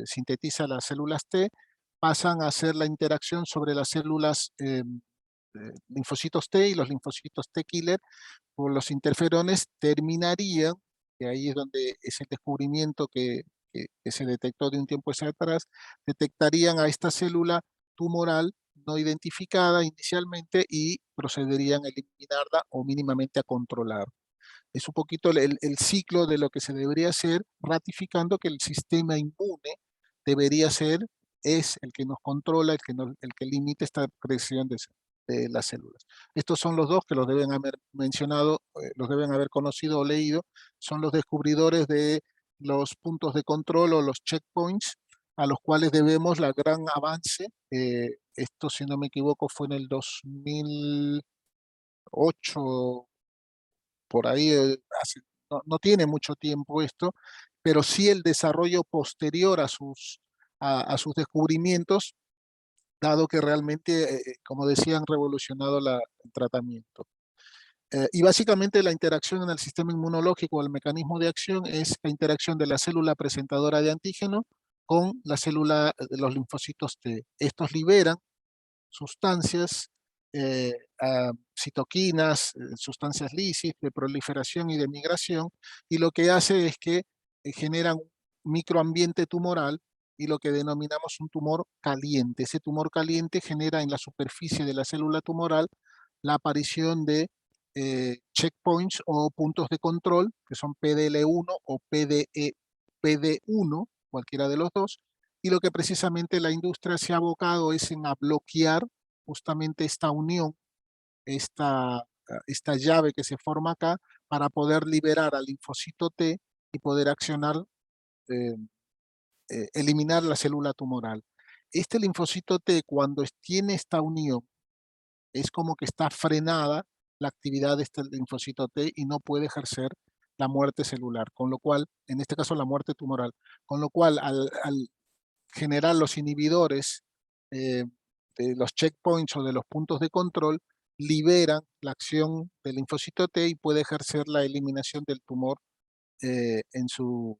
sintetizan las células T, pasan a hacer la interacción sobre las células linfocitos T y los linfocitos T killer por los interferones terminarían, que ahí es donde es el descubrimiento que se detectó de un tiempo hacia atrás, detectarían a esta célula tumoral no identificada inicialmente y procederían a eliminarla o mínimamente a controlar. Es un poquito el ciclo de lo que se debería hacer, ratificando que el sistema inmune debería ser, es el que nos controla, el que limita esta creación de las células. Estos son los dos que los deben haber mencionado, los deben haber conocido o leído, son los descubridores de los puntos de control o los checkpoints a los cuales debemos la gran avance. Esto, si no me equivoco, fue en el 2008, por ahí, no tiene mucho tiempo esto, pero sí el desarrollo posterior a sus descubrimientos, dado que realmente, como decía, han revolucionado el tratamiento. Y básicamente la interacción en el sistema inmunológico, el mecanismo de acción es la interacción de la célula presentadora de antígeno con la célula de los linfocitos T. Estos liberan sustancias, citoquinas, sustancias lisis de proliferación y de migración, y lo que hace es que generan un microambiente tumoral y lo que denominamos un tumor caliente. Ese tumor caliente genera en la superficie de la célula tumoral la aparición de checkpoints o puntos de control, que son PDL1 o PD1, cualquiera de los dos, y lo que precisamente la industria se ha abocado es en a bloquear justamente esta unión, esta llave que se forma acá, para poder liberar al linfocito T y poder accionar, eh, eliminar la célula tumoral. Este linfocito T, cuando tiene esta unión, es como que está frenada la actividad de este linfocito T y no puede ejercer la muerte celular, con lo cual, en este caso la muerte tumoral, con lo cual al generar los inhibidores de los checkpoints o de los puntos de control, liberan la acción del linfocito T y puede ejercer la eliminación del tumor eh, en su,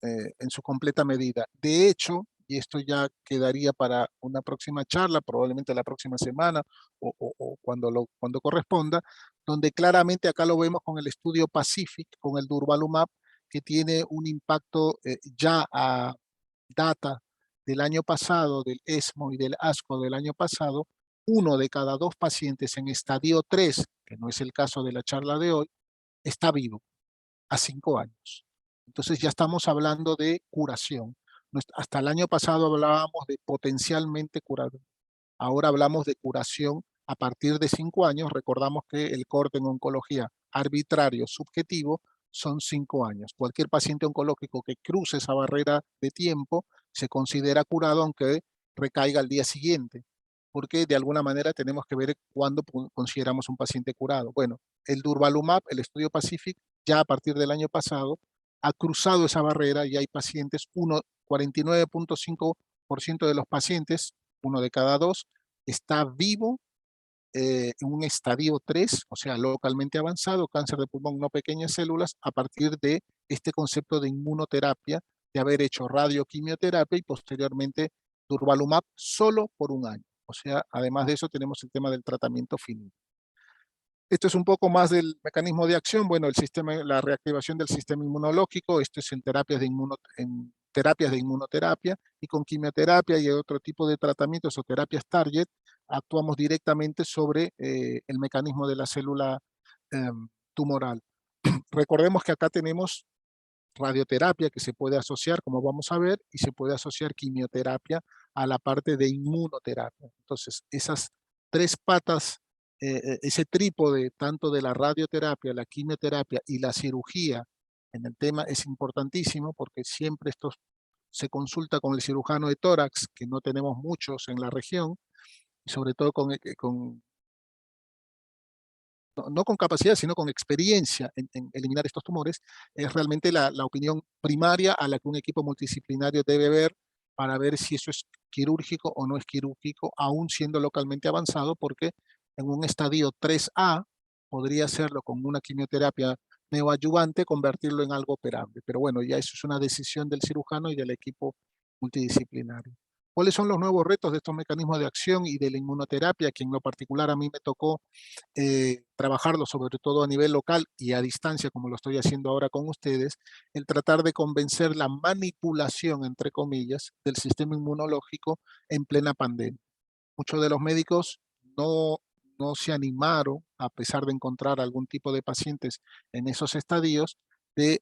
en su completa medida. De hecho, y esto ya quedaría para una próxima charla, probablemente la próxima semana o cuando corresponda, donde claramente acá lo vemos con el estudio Pacific, con el durvalumab, que tiene un impacto ya a data del año pasado, del ESMO y del ASCO del año pasado, 1 de cada 2 pacientes en estadio 3, que no es el caso de la charla de hoy, está vivo a 5 años. Entonces ya estamos hablando de curación. Hasta el año pasado hablábamos de potencialmente curar. Ahora hablamos de curación a partir de 5 años. Recordamos que el corte en oncología arbitrario subjetivo son 5 años. Cualquier paciente oncológico que cruce esa barrera de tiempo se considera curado, aunque recaiga al día siguiente, porque de alguna manera tenemos que ver cuándo consideramos un paciente curado. Bueno, el durvalumab, el estudio Pacific, ya a partir del año pasado, ha cruzado esa barrera y hay pacientes, 49.5% de los pacientes, 1 de cada 2, está vivo en un estadio 3, o sea, localmente avanzado, cáncer de pulmón no pequeñas células, a partir de este concepto de inmunoterapia, de haber hecho radioquimioterapia y posteriormente durvalumab solo por 1 año. O sea, además de eso tenemos el tema del tratamiento final. Esto es un poco más del mecanismo de acción. Bueno, el sistema, la reactivación del sistema inmunológico, esto es en terapias de inmunoterapia, y con quimioterapia y otro tipo de tratamientos o terapias target, actuamos directamente sobre el mecanismo de la célula tumoral. Recordemos que acá tenemos radioterapia que se puede asociar, como vamos a ver, y se puede asociar quimioterapia a la parte de inmunoterapia. Entonces, esas 3 patas, ese trípode, tanto de la radioterapia, la quimioterapia y la cirugía en el tema, es importantísimo, porque siempre esto se consulta con el cirujano de tórax, que no tenemos muchos en la región, y sobre todo no con capacidad, sino con experiencia en eliminar estos tumores. Es realmente la opinión primaria a la que un equipo multidisciplinario debe ver, para ver si eso es quirúrgico o no es quirúrgico, aún siendo localmente avanzado, porque en un estadio 3A podría hacerlo con una quimioterapia neoadyuvante, convertirlo en algo operable. Pero bueno, ya eso es una decisión del cirujano y del equipo multidisciplinario. ¿Cuáles son los nuevos retos de estos mecanismos de acción y de la inmunoterapia, que en lo particular a mí me tocó trabajarlo sobre todo a nivel local y a distancia, como lo estoy haciendo ahora con ustedes? El tratar de convencer la manipulación, entre comillas, del sistema inmunológico en plena pandemia. Muchos de los médicos no se animaron, a pesar de encontrar algún tipo de pacientes en esos estadios, de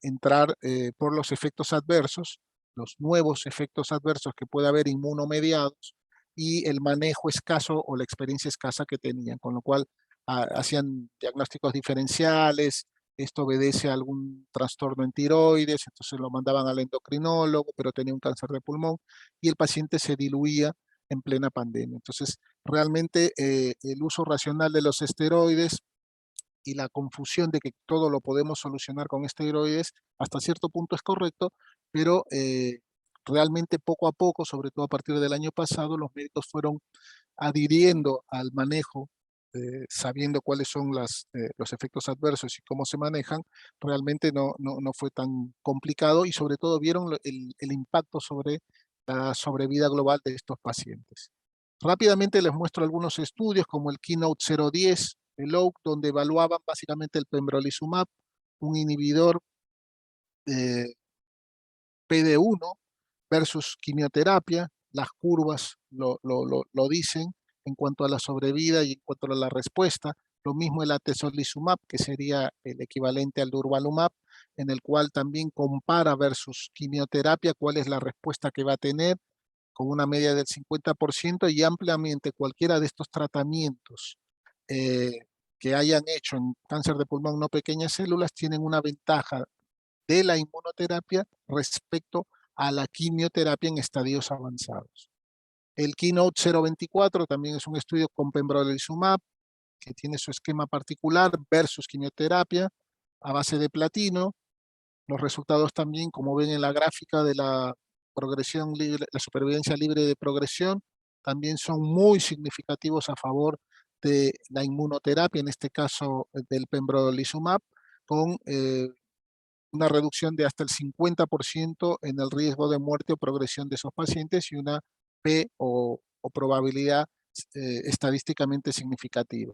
entrar por los efectos adversos, los nuevos efectos adversos que puede haber inmunomediados, y el manejo escaso o la experiencia escasa que tenían, con lo cual hacían diagnósticos diferenciales. Esto obedece a algún trastorno en tiroides, entonces lo mandaban al endocrinólogo, pero tenía un cáncer de pulmón, y el paciente se diluía en plena pandemia. Entonces, realmente el uso racional de los esteroides y la confusión de que todo lo podemos solucionar con esteroides, hasta cierto punto es correcto, pero realmente poco a poco, sobre todo a partir del año pasado, los médicos fueron adhiriendo al manejo, sabiendo cuáles son los efectos adversos y cómo se manejan. Realmente no fue tan complicado, y sobre todo vieron el impacto sobre la sobrevida global de estos pacientes. Rápidamente les muestro algunos estudios, como el Keynote-010, el OAK, donde evaluaban básicamente el pembrolizumab, un inhibidor PD1, versus quimioterapia. Las curvas lo dicen en cuanto a la sobrevida y en cuanto a la respuesta. Lo mismo el atezolizumab, que sería el equivalente al durvalumab, en el cual también compara versus quimioterapia cuál es la respuesta que va a tener, con una media del 50%, y ampliamente cualquiera de estos tratamientos eh, que hayan hecho en cáncer de pulmón no pequeñas células tienen una ventaja de la inmunoterapia respecto a la quimioterapia en estadios avanzados. El Keynote 024 también es un estudio con pembrolizumab, que tiene su esquema particular versus quimioterapia a base de platino. Los resultados también, como ven en la gráfica de la progresión libre, la supervivencia libre de progresión, también son muy significativos a favor de la inmunoterapia, en este caso del pembrolizumab, con una reducción de hasta el 50% en el riesgo de muerte o progresión de esos pacientes y una P o probabilidad estadísticamente significativa.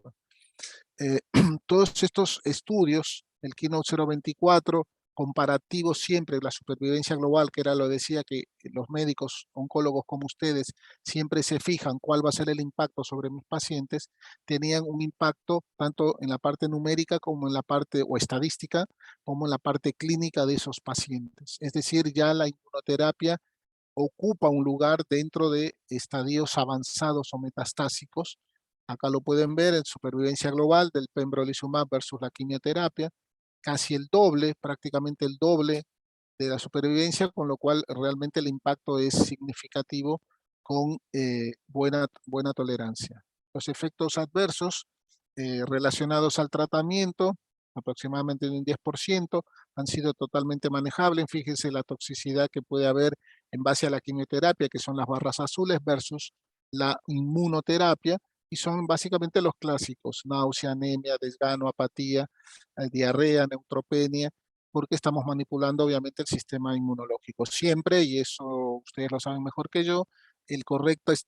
Todos estos estudios, el Keynote 024, comparativos siempre, la supervivencia global, que era lo decía, que los médicos oncólogos como ustedes siempre se fijan cuál va a ser el impacto sobre mis pacientes, tenían un impacto tanto en la parte numérica como en la parte o estadística, como en la parte clínica de esos pacientes. Es decir, ya la inmunoterapia ocupa un lugar dentro de estadios avanzados o metastásicos. Acá lo pueden ver en supervivencia global del pembrolizumab versus la quimioterapia, casi el doble, prácticamente el doble de la supervivencia, con lo cual realmente el impacto es significativo con buena tolerancia. Los efectos adversos relacionados al tratamiento, aproximadamente un 10%, han sido totalmente manejables. Fíjense la toxicidad que puede haber en base a la quimioterapia, que son las barras azules, versus la inmunoterapia, y son básicamente los clásicos: náusea, anemia, desgano, apatía, diarrea, neutropenia, porque estamos manipulando obviamente el sistema inmunológico. Siempre, y eso ustedes lo saben mejor que yo, el correcto es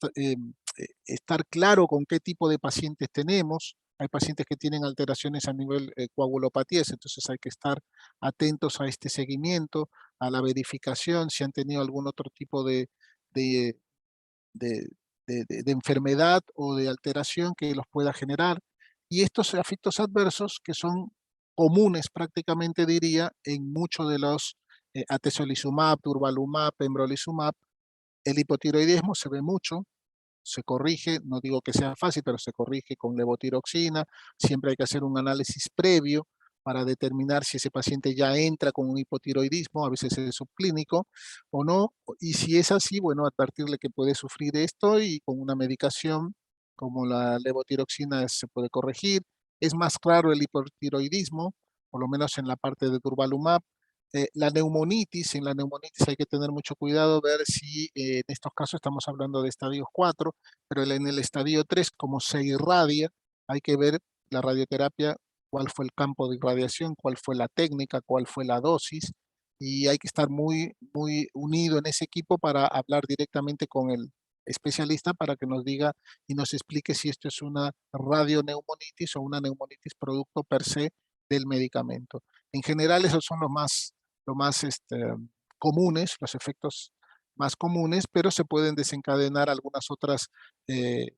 estar claro con qué tipo de pacientes tenemos. Hay pacientes que tienen alteraciones a nivel coagulopatías, entonces hay que estar atentos a este seguimiento, a la verificación, si han tenido algún otro tipo de, de, de enfermedad o de alteración que los pueda generar. Y estos efectos adversos que son comunes prácticamente, diría, en muchos de los atezolizumab, durvalumab, pembrolizumab. El hipotiroidismo se ve mucho, se corrige, no digo que sea fácil, pero se corrige con levotiroxina. Siempre hay que hacer un análisis previo para determinar si ese paciente ya entra con un hipotiroidismo, a veces es subclínico o no, y si es así, bueno, advertirle que puede sufrir esto, y con una medicación como la levotiroxina se puede corregir. Es más claro el hipotiroidismo, por lo menos en la parte de durvalumab. La neumonitis, en la neumonitis hay que tener mucho cuidado, ver si en estos casos estamos hablando de estadios 4, pero en el estadio 3, como se irradia, hay que ver la radioterapia, cuál fue el campo de irradiación, cuál fue la técnica, cuál fue la dosis, y hay que estar muy unido en ese equipo para hablar directamente con el especialista para que nos diga y nos explique si esto es una radioneumonitis o una neumonitis producto per se del medicamento. En general, esos son los más comunes, los efectos más comunes, pero se pueden desencadenar algunas otras eh,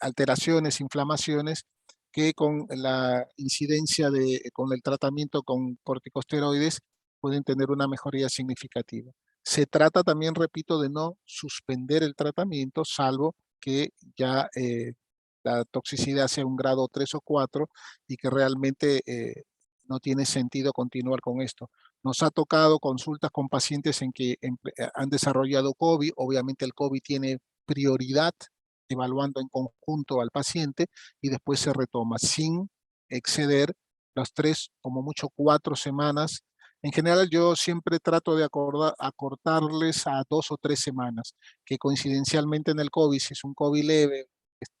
alteraciones, inflamaciones, que con la incidencia con el tratamiento con corticosteroides pueden tener una mejoría significativa. Se trata también, repito, de no suspender el tratamiento, salvo que ya la toxicidad sea un grado 3 o 4 y que realmente no tiene sentido continuar con esto. Nos ha tocado consultas con pacientes en que han desarrollado COVID. Obviamente el COVID tiene prioridad, evaluando en conjunto al paciente, y después se retoma sin exceder las 3, como mucho 4 semanas. En general, yo siempre trato de acortarles a 2 o 3 semanas, que coincidencialmente en el COVID, si es un COVID leve,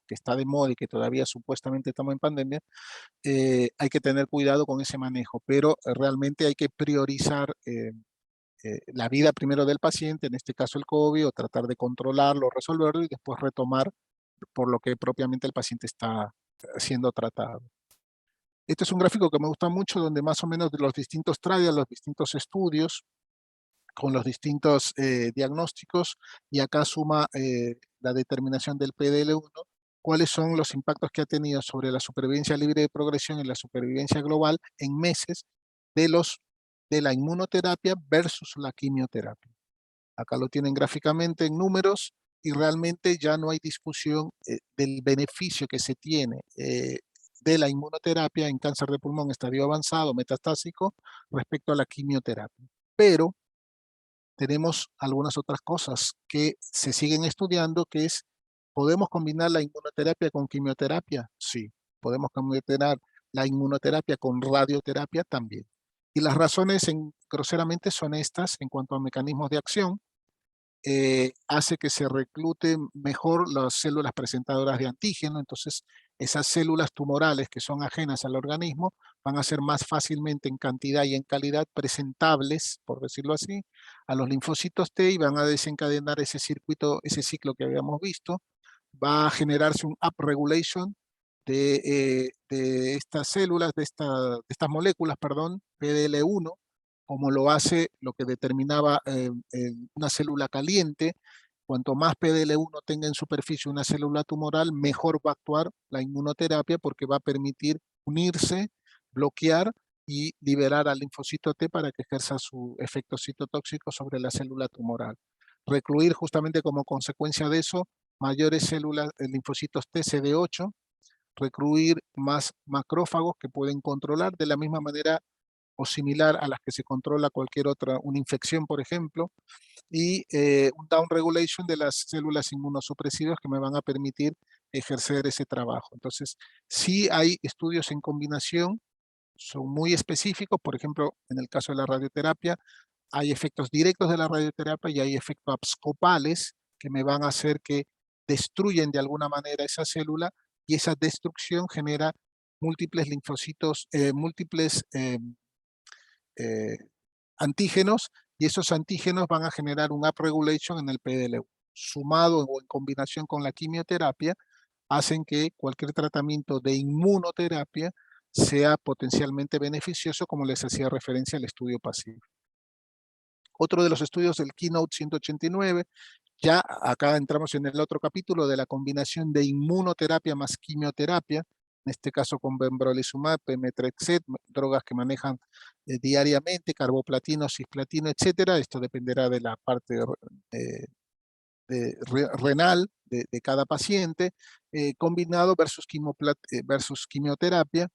que está de moda y que todavía supuestamente estamos en pandemia, hay que tener cuidado con ese manejo, pero realmente hay que priorizar la vida primero del paciente, en este caso el COVID, o tratar de controlarlo, resolverlo y después retomar por lo que propiamente el paciente está siendo tratado. Este es un gráfico que me gusta mucho, donde más o menos de los distintos trials, los distintos estudios, con los distintos diagnósticos, y acá suma la determinación del PDL1, cuáles son los impactos que ha tenido sobre la supervivencia libre de progresión y la supervivencia global en meses de la inmunoterapia versus la quimioterapia. Acá lo tienen gráficamente en números y realmente ya no hay discusión del beneficio que se tiene de la inmunoterapia en cáncer de pulmón estadio avanzado metastásico respecto a la quimioterapia. Pero tenemos algunas otras cosas que se siguen estudiando, que es, ¿podemos combinar la inmunoterapia con quimioterapia? Sí. ¿Podemos combinar la inmunoterapia con radioterapia? También. Y las razones groseramente son estas en cuanto a mecanismos de acción. Hace que se recluten mejor las células presentadoras de antígeno, entonces esas células tumorales que son ajenas al organismo van a ser más fácilmente en cantidad y en calidad presentables, por decirlo así, a los linfocitos T, y van a desencadenar ese circuito, ese ciclo que habíamos visto. Va a generarse un upregulation de estas células, de estas moléculas, perdón, PDL1, como lo hace lo que determinaba una célula caliente. Cuanto más PDL1 tenga en superficie una célula tumoral, mejor va a actuar la inmunoterapia, porque va a permitir unirse, bloquear y liberar al linfocito T para que ejerza su efecto citotóxico sobre la célula tumoral. Recluir justamente como consecuencia de eso mayores células, linfocitos T CD8, recluir más macrófagos que pueden controlar de la misma manera o similar a las que se controla cualquier otra, una infección, por ejemplo, y un down regulation de las células inmunosupresivas que me van a permitir ejercer ese trabajo. Entonces, sí hay estudios en combinación, son muy específicos. Por ejemplo, en el caso de la radioterapia, hay efectos directos de la radioterapia y hay efectos abscopales que me van a hacer que destruyen de alguna manera esa célula, y esa destrucción genera múltiples linfocitos, múltiples eh, antígenos, y esos antígenos van a generar un upregulation en el PDL1. Sumado o en combinación con la quimioterapia, hacen que cualquier tratamiento de inmunoterapia sea potencialmente beneficioso, como les hacía referencia al estudio pasivo. Otro de los estudios del Keynote 189, ya acá entramos en el otro capítulo de la combinación de inmunoterapia más quimioterapia, en este caso con pembrolizumab, pemetrexed, drogas que manejan diariamente, carboplatino, cisplatino, etcétera. Esto dependerá de la parte renal de cada paciente, combinado versus quimioterapia,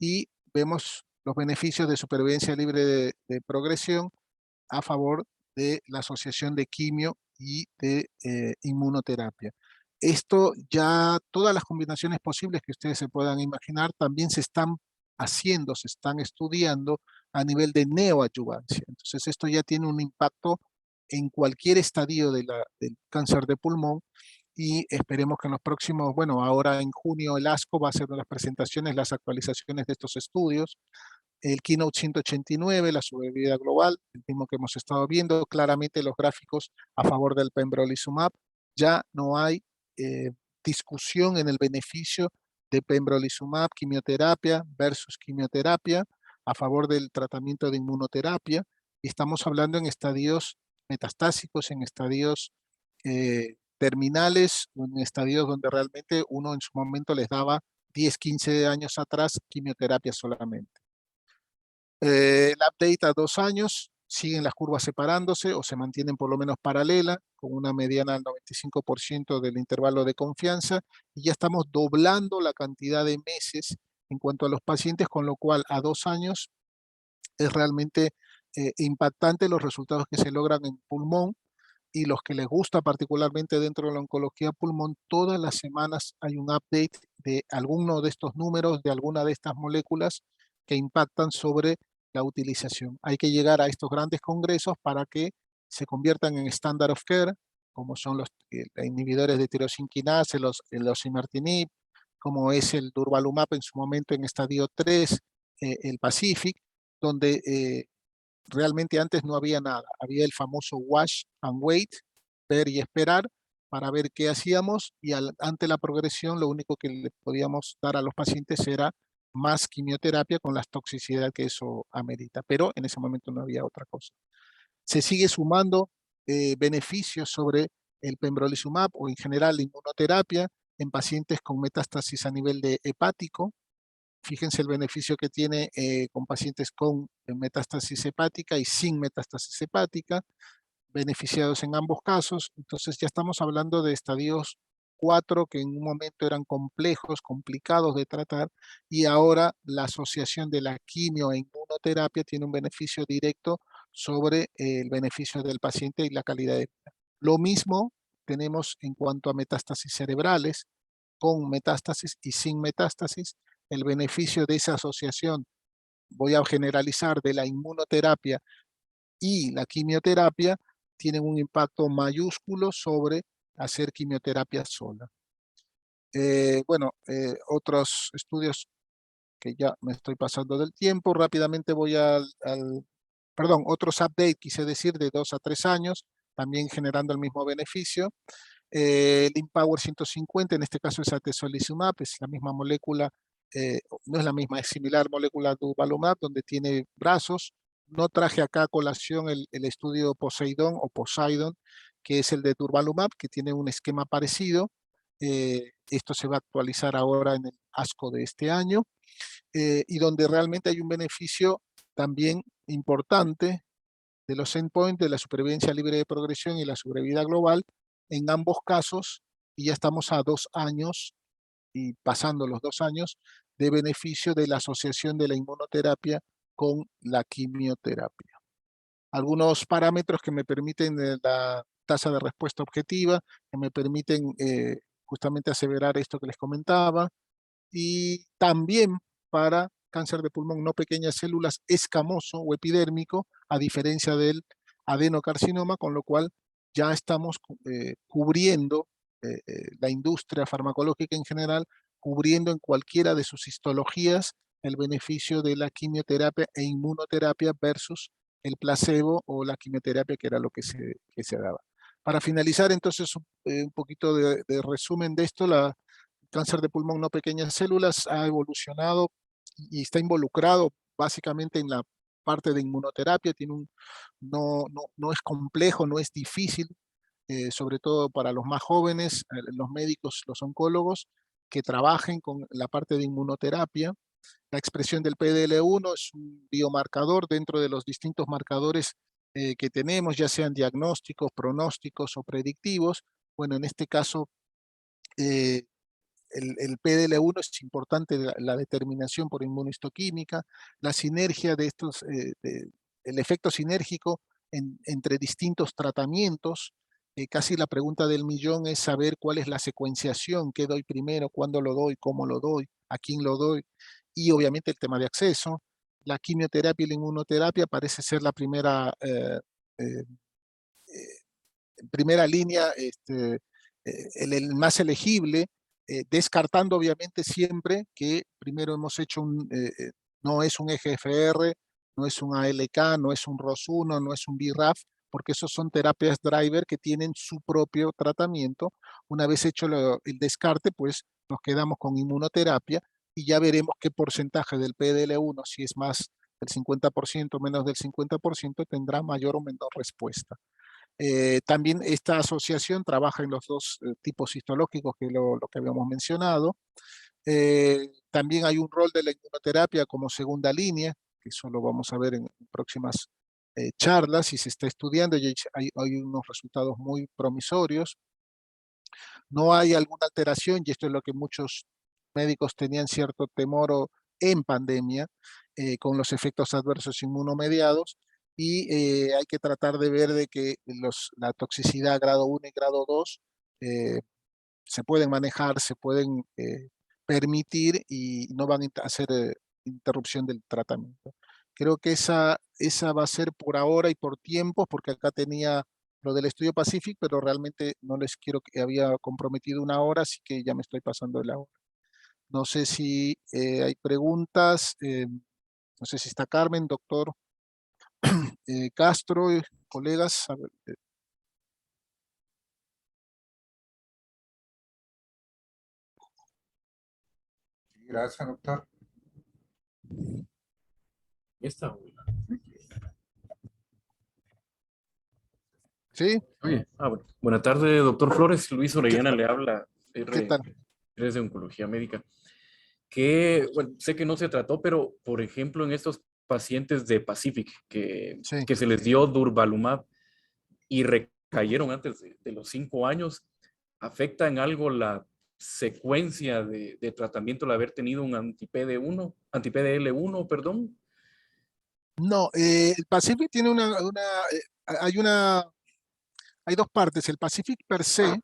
y vemos los beneficios de supervivencia libre de progresión a favor de la asociación de quimio y de inmunoterapia. Esto ya, todas las combinaciones posibles que ustedes se puedan imaginar, también se están haciendo, se están estudiando a nivel de neoadyuvancia. Entonces esto ya tiene un impacto en cualquier estadio del cáncer de pulmón, y esperemos que en los próximos, bueno, ahora en junio el ASCO va a hacer las presentaciones, las actualizaciones de estos estudios. El Keynote 189, la sobrevida global, el mismo que hemos estado viendo, claramente los gráficos a favor del pembrolizumab. Ya no hay discusión en el beneficio de pembrolizumab, quimioterapia versus quimioterapia, a favor del tratamiento de inmunoterapia. Estamos hablando en estadios metastásicos, en estadios terminales, en estadios donde realmente uno en su momento les daba 10, 15 años atrás quimioterapia solamente. El update a 2 años, siguen las curvas separándose o se mantienen por lo menos paralelas, con una mediana del 95% del intervalo de confianza, y ya estamos doblando la cantidad de meses en cuanto a los pacientes, con lo cual a 2 años es realmente impactante los resultados que se logran en pulmón. Y los que les gusta particularmente dentro de la oncología pulmón, todas las semanas hay un update de alguno de estos números, de alguna de estas moléculas que impactan sobre la utilización. Hay que llegar a estos grandes congresos para que se conviertan en standard of care, como son los inhibidores de tirosina quinasa, los imatinib, como es el durvalumab en su momento en estadio 3, el Pacific, donde realmente antes no había nada. Había el famoso watch and wait, ver y esperar para ver qué hacíamos, y ante la progresión lo único que le podíamos dar a los pacientes era más quimioterapia con la toxicidad que eso amerita, pero en ese momento no había otra cosa. Se sigue sumando beneficios sobre el pembrolizumab o en general la inmunoterapia en pacientes con metástasis a nivel de hepático. Fíjense el beneficio que tiene con pacientes con metástasis hepática y sin metástasis hepática, beneficiados en ambos casos. Entonces ya estamos hablando de estadios 4 que en un momento eran complejos, complicados de tratar, y ahora la asociación de la quimio e inmunoterapia tiene un beneficio directo sobre el beneficio del paciente y la calidad de vida. Lo mismo tenemos en cuanto a metástasis cerebrales, con metástasis y sin metástasis. El beneficio de esa asociación, voy a generalizar, de la inmunoterapia y la quimioterapia, tienen un impacto mayúsculo sobre hacer quimioterapia sola. Otros estudios que ya me estoy pasando del tiempo, rápidamente voy perdón, otros updates, quise decir, de 2 a 3 años, también generando el mismo beneficio. El IMpower 150, en este caso es atezolizumab, es la misma molécula, no es la misma, es similar molécula a durvalumab, donde tiene brazos. No traje acá a colación el estudio Poseidon, que es el de durvalumab, que tiene un esquema parecido. Esto se va a actualizar ahora en el ASCO de este año, y donde realmente hay un beneficio también importante de los endpoints de la supervivencia libre de progresión y la sobrevida global en ambos casos, y ya estamos a 2 años y pasando los 2 años de beneficio de la asociación de la inmunoterapia con la quimioterapia. Algunos parámetros que me permiten la tasa de respuesta objetiva, que me permiten justamente aseverar esto que les comentaba, y también para cáncer de pulmón no pequeñas células escamoso o epidérmico, a diferencia del adenocarcinoma, con lo cual ya estamos cubriendo la industria farmacológica en general, cubriendo en cualquiera de sus histologías el beneficio de la quimioterapia e inmunoterapia versus el placebo o la quimioterapia, que era lo que se daba. Para finalizar, entonces, un poquito de resumen de esto, cáncer de pulmón no pequeñas células ha evolucionado y está involucrado básicamente en la parte de inmunoterapia. No es complejo, no es difícil, sobre todo para los más jóvenes, los médicos, los oncólogos, que trabajen con la parte de inmunoterapia. La expresión del PDL1 es un biomarcador dentro de los distintos marcadores que tenemos, ya sean diagnósticos, pronósticos o predictivos. Bueno, en este caso, eh, el PDL1 es importante, la determinación por inmunohistoquímica, la sinergia de estos, el efecto sinérgico entre distintos tratamientos. Casi la pregunta del millón es saber cuál es la secuenciación, qué doy primero, cuándo lo doy, cómo lo doy, a quién lo doy, y obviamente el tema de acceso. La quimioterapia y la inmunoterapia parece ser la eh, primera línea, el más elegible, descartando obviamente siempre que primero hemos hecho no es un EGFR, no es un ALK, no es un ROS1, no es un BRAF, porque esos son terapias driver que tienen su propio tratamiento. Una vez hecho el descarte, pues nos quedamos con inmunoterapia y ya veremos qué porcentaje del PDL1, si es más del 50% o menos del 50%, tendrá mayor o menor respuesta. También esta asociación trabaja en los dos tipos histológicos, que lo que habíamos mencionado. También hay un rol de la inmunoterapia como segunda línea, que eso lo vamos a ver en próximas charlas, y se está estudiando y hay unos resultados muy promisorios. No hay alguna alteración, y esto es lo que muchos médicos tenían cierto temor en pandemia, con los efectos adversos inmunomediados, y hay que tratar de ver de que la toxicidad grado 1 y grado 2 eh, se pueden manejar, se pueden permitir y no van a hacer interrupción del tratamiento. Creo que esa va a ser por ahora y por tiempo, porque acá tenía lo del estudio Pacific, pero realmente no les quiero, que había comprometido una hora, así que ya me estoy pasando de la hora. No sé si hay preguntas, no sé si está Carmen, doctor Castro, colegas. A ver, Gracias, doctor. Está ¿Sí? Oye, buena tarde, doctor Flores. Luis ¿Qué, Orellana le habla, qué R, tal? eres de Oncología Médica. Que, bueno, sé que no se trató, pero por ejemplo, en estos pacientes de Pacific Sí. que se les dio durvalumab y recayeron antes de los 5 años, ¿afecta en algo la secuencia de tratamiento el haber tenido un anti-PDL1, perdón? No, el Pacific tiene hay una, hay dos partes. El Pacific per se,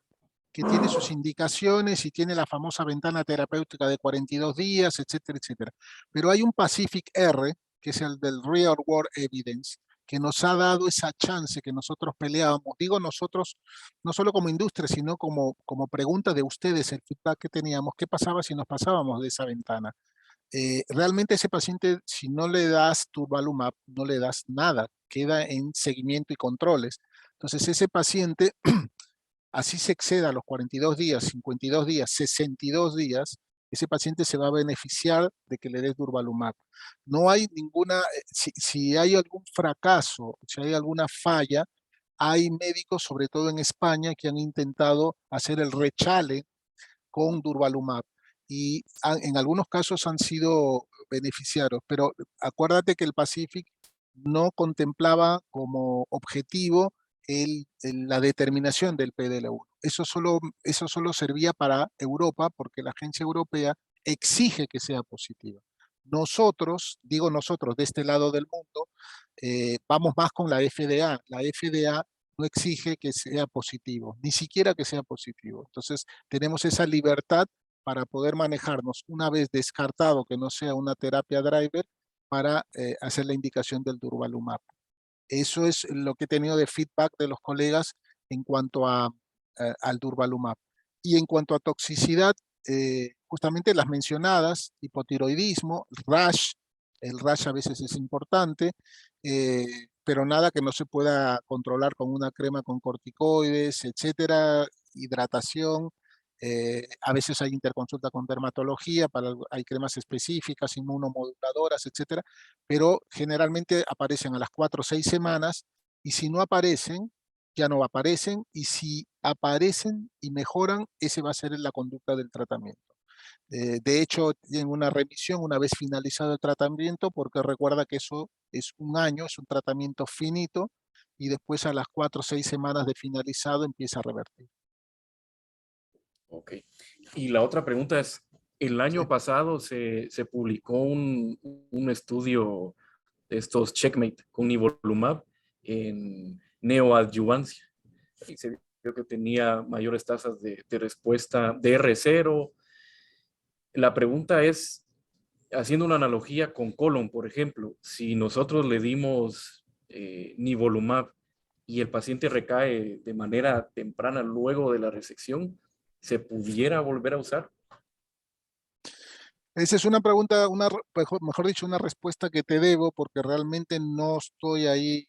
que tiene sus indicaciones y tiene la famosa ventana terapéutica de 42 días, etcétera, etcétera. Pero hay un Pacific R, que es el del Real World Evidence, que nos ha dado esa chance que nosotros peleábamos. Digo nosotros, no solo como industria, sino como pregunta de ustedes, el feedback que teníamos, ¿qué pasaba si nos pasábamos de esa ventana? Realmente ese paciente, si no le das durvalumab, no le das nada, queda en seguimiento y controles. Entonces ese paciente, así se exceda a los 42 días, 52 días, 62 días, ese paciente se va a beneficiar de que le des durvalumab. No hay ninguna, si hay algún fracaso, si hay alguna falla, hay médicos, sobre todo en España, que han intentado hacer el rechale con durvalumab y en algunos casos han sido beneficiarios, pero acuérdate que el Pacific no contemplaba como objetivo la determinación del PDL1. Eso solo servía para Europa porque la agencia europea exige que sea positiva. Nosotros, digo nosotros, de este lado del mundo, vamos más con la FDA. La FDA no exige que sea positivo, ni siquiera que sea positivo. Entonces, tenemos esa libertad para poder manejarnos una vez descartado que no sea una terapia driver para hacer la indicación del durvalumab. Eso es lo que he tenido de feedback de los colegas en cuanto al durvalumab. Y en cuanto a toxicidad, justamente las mencionadas, hipotiroidismo, rash, el rash a veces es importante, pero nada que no se pueda controlar con una crema con corticoides, etcétera, hidratación. A veces hay interconsulta con dermatología, hay cremas específicas, inmunomoduladoras, etcétera, pero generalmente aparecen a las 4 o 6 semanas y si no aparecen, ya no aparecen y si aparecen y mejoran, ese va a ser la conducta del tratamiento. De hecho, tienen una remisión una vez finalizado el tratamiento porque recuerda que eso es un año, es un tratamiento finito y después a las 4 o 6 semanas de finalizado empieza a revertir. Ok. Y la otra pregunta es, el Sí. año pasado se publicó un estudio de estos Checkmate con nivolumab en neoadjuvancia. Y se vio que tenía mayores tasas de respuesta de R0. La pregunta es, haciendo una analogía con colon, por ejemplo, si nosotros le dimos nivolumab y el paciente recae de manera temprana luego de la resección, ¿se pudiera volver a usar? Esa es una pregunta, mejor dicho, una respuesta que te debo porque realmente no estoy ahí.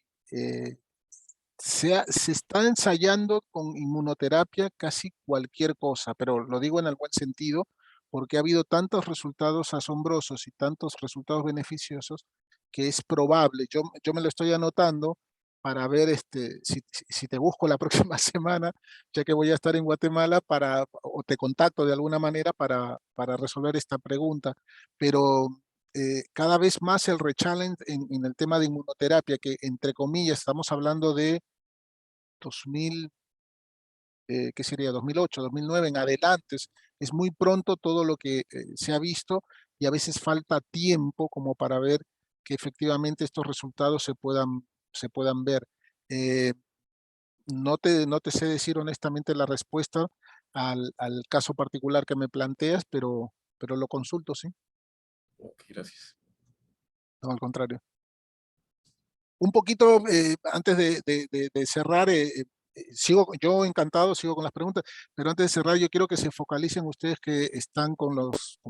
Se está ensayando con inmunoterapia casi cualquier cosa, pero lo digo en el buen sentido porque ha habido tantos resultados asombrosos y tantos resultados beneficiosos que es probable. Yo me lo estoy anotando para ver si te busco la próxima semana, ya que voy a estar en Guatemala, o te contacto de alguna manera para resolver esta pregunta. Pero cada vez más el rechallenge en el tema de inmunoterapia, que entre comillas estamos hablando de 2000, ¿qué sería? 2008, 2009 en adelante. Es muy pronto todo lo que se ha visto y a veces falta tiempo como para ver que efectivamente estos resultados se puedan ver. Eh, no te sé decir honestamente la respuesta al caso particular que me planteas, pero lo consulto, sí. Ok, gracias. No, al contrario. Un poquito antes de cerrar, yo encantado, sigo con las preguntas, pero antes de cerrar yo quiero que se focalicen ustedes que están con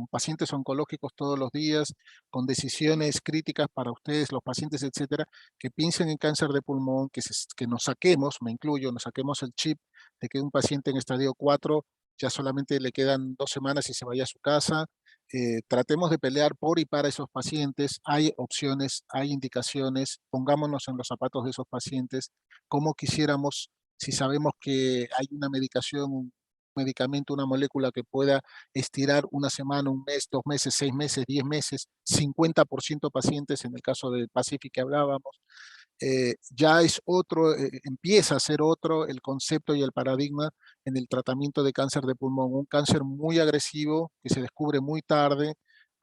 pacientes oncológicos todos los días, con decisiones críticas para ustedes, los pacientes, etcétera, que piensen en cáncer de pulmón, que nos saquemos, me incluyo, nos saquemos el chip de que un paciente en estadio 4 ya solamente le quedan 2 semanas y se vaya a su casa. Tratemos de pelear por y para esos pacientes. Hay opciones, hay indicaciones. Pongámonos en los zapatos de esos pacientes. Cómo quisiéramos si sabemos que hay una medicación, un medicamento, una molécula que pueda estirar una semana, un mes, 2 meses, 6 meses, 10 meses, 50% pacientes en el caso del Pacific que hablábamos, ya es otro, empieza a ser otro el concepto y el paradigma en el tratamiento de cáncer de pulmón. Un cáncer muy agresivo que se descubre muy tarde,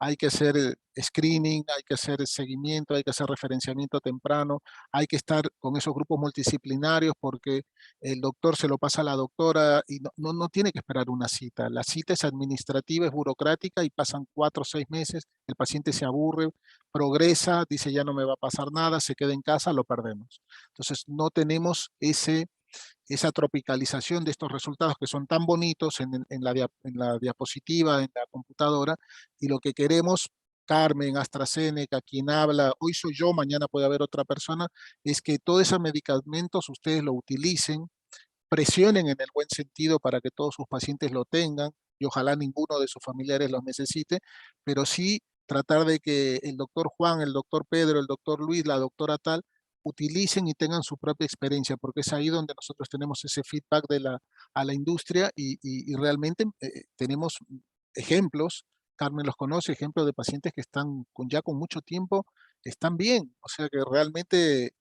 hay que hacer screening, hay que hacer seguimiento, hay que hacer referenciamiento temprano, hay que estar con esos grupos multidisciplinarios porque el doctor se lo pasa a la doctora y no tiene que esperar una cita. La cita es administrativa, es burocrática y pasan 4 o 6 meses, el paciente se aburre, progresa, dice ya no me va a pasar nada, se queda en casa, lo perdemos. Entonces no tenemos esa tropicalización de estos resultados que son tan bonitos en la diapositiva, en la computadora, y lo que queremos, Carmen, AstraZeneca, quien habla, hoy soy yo, mañana puede haber otra persona, es que todos esos medicamentos ustedes lo utilicen, presionen en el buen sentido para que todos sus pacientes lo tengan y ojalá ninguno de sus familiares los necesite, pero sí tratar de que el doctor Juan, el doctor Pedro, el doctor Luis, la doctora tal, utilicen y tengan su propia experiencia, porque es ahí donde nosotros tenemos ese feedback a la industria y realmente tenemos ejemplos, Carmen los conoce, ejemplos de pacientes que están ya con mucho tiempo, están bien, o sea que realmente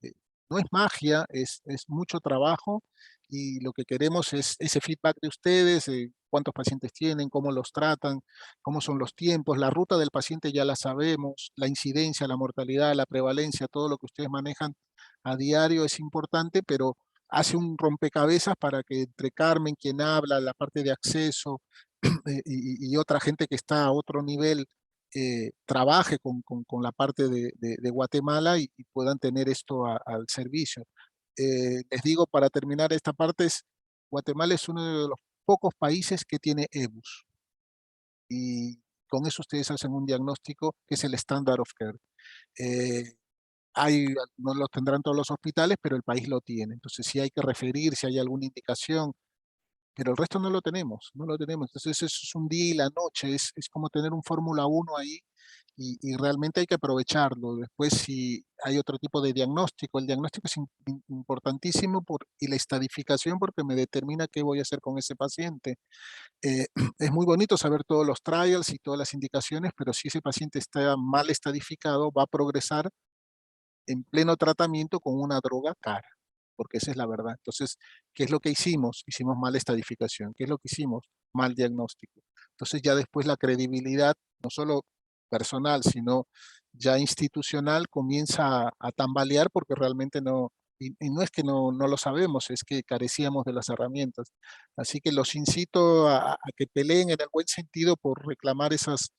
no es magia, es mucho trabajo y lo que queremos es ese feedback de ustedes, cuántos pacientes tienen, cómo los tratan, cómo son los tiempos, la ruta del paciente ya la sabemos, la incidencia, la mortalidad, la prevalencia, todo lo que ustedes manejan a diario es importante, pero hace un rompecabezas para que entre Carmen, quien habla, la parte de acceso y otra gente que está a otro nivel, trabaje con la parte de Guatemala y puedan tener esto al servicio. Les digo, para terminar esta parte, Guatemala es uno de los pocos países que tiene EBUS. Y con eso ustedes hacen un diagnóstico que es el Standard of Care. No lo tendrán todos los hospitales, pero el país lo tiene. Entonces, si hay que referir, si hay alguna indicación, pero el resto no lo tenemos, no lo tenemos. Entonces, eso es un día y la noche, es como tener un Fórmula 1 ahí y realmente hay que aprovecharlo. Después, si hay otro tipo de diagnóstico, el diagnóstico es importantísimo y la estadificación porque me determina qué voy a hacer con ese paciente. Es muy bonito saber todos los trials y todas las indicaciones, pero si ese paciente está mal estadificado, va a progresar en pleno tratamiento con una droga cara, porque esa es la verdad. Entonces, ¿qué es lo que hicimos? Hicimos mal estadificación. ¿Qué es lo que hicimos? Mal diagnóstico. Entonces ya después la credibilidad, no solo personal, sino ya institucional, comienza a tambalear porque realmente y no es que no lo sabemos, es que carecíamos de las herramientas. Así que los incito a que peleen en el buen sentido por reclamar esas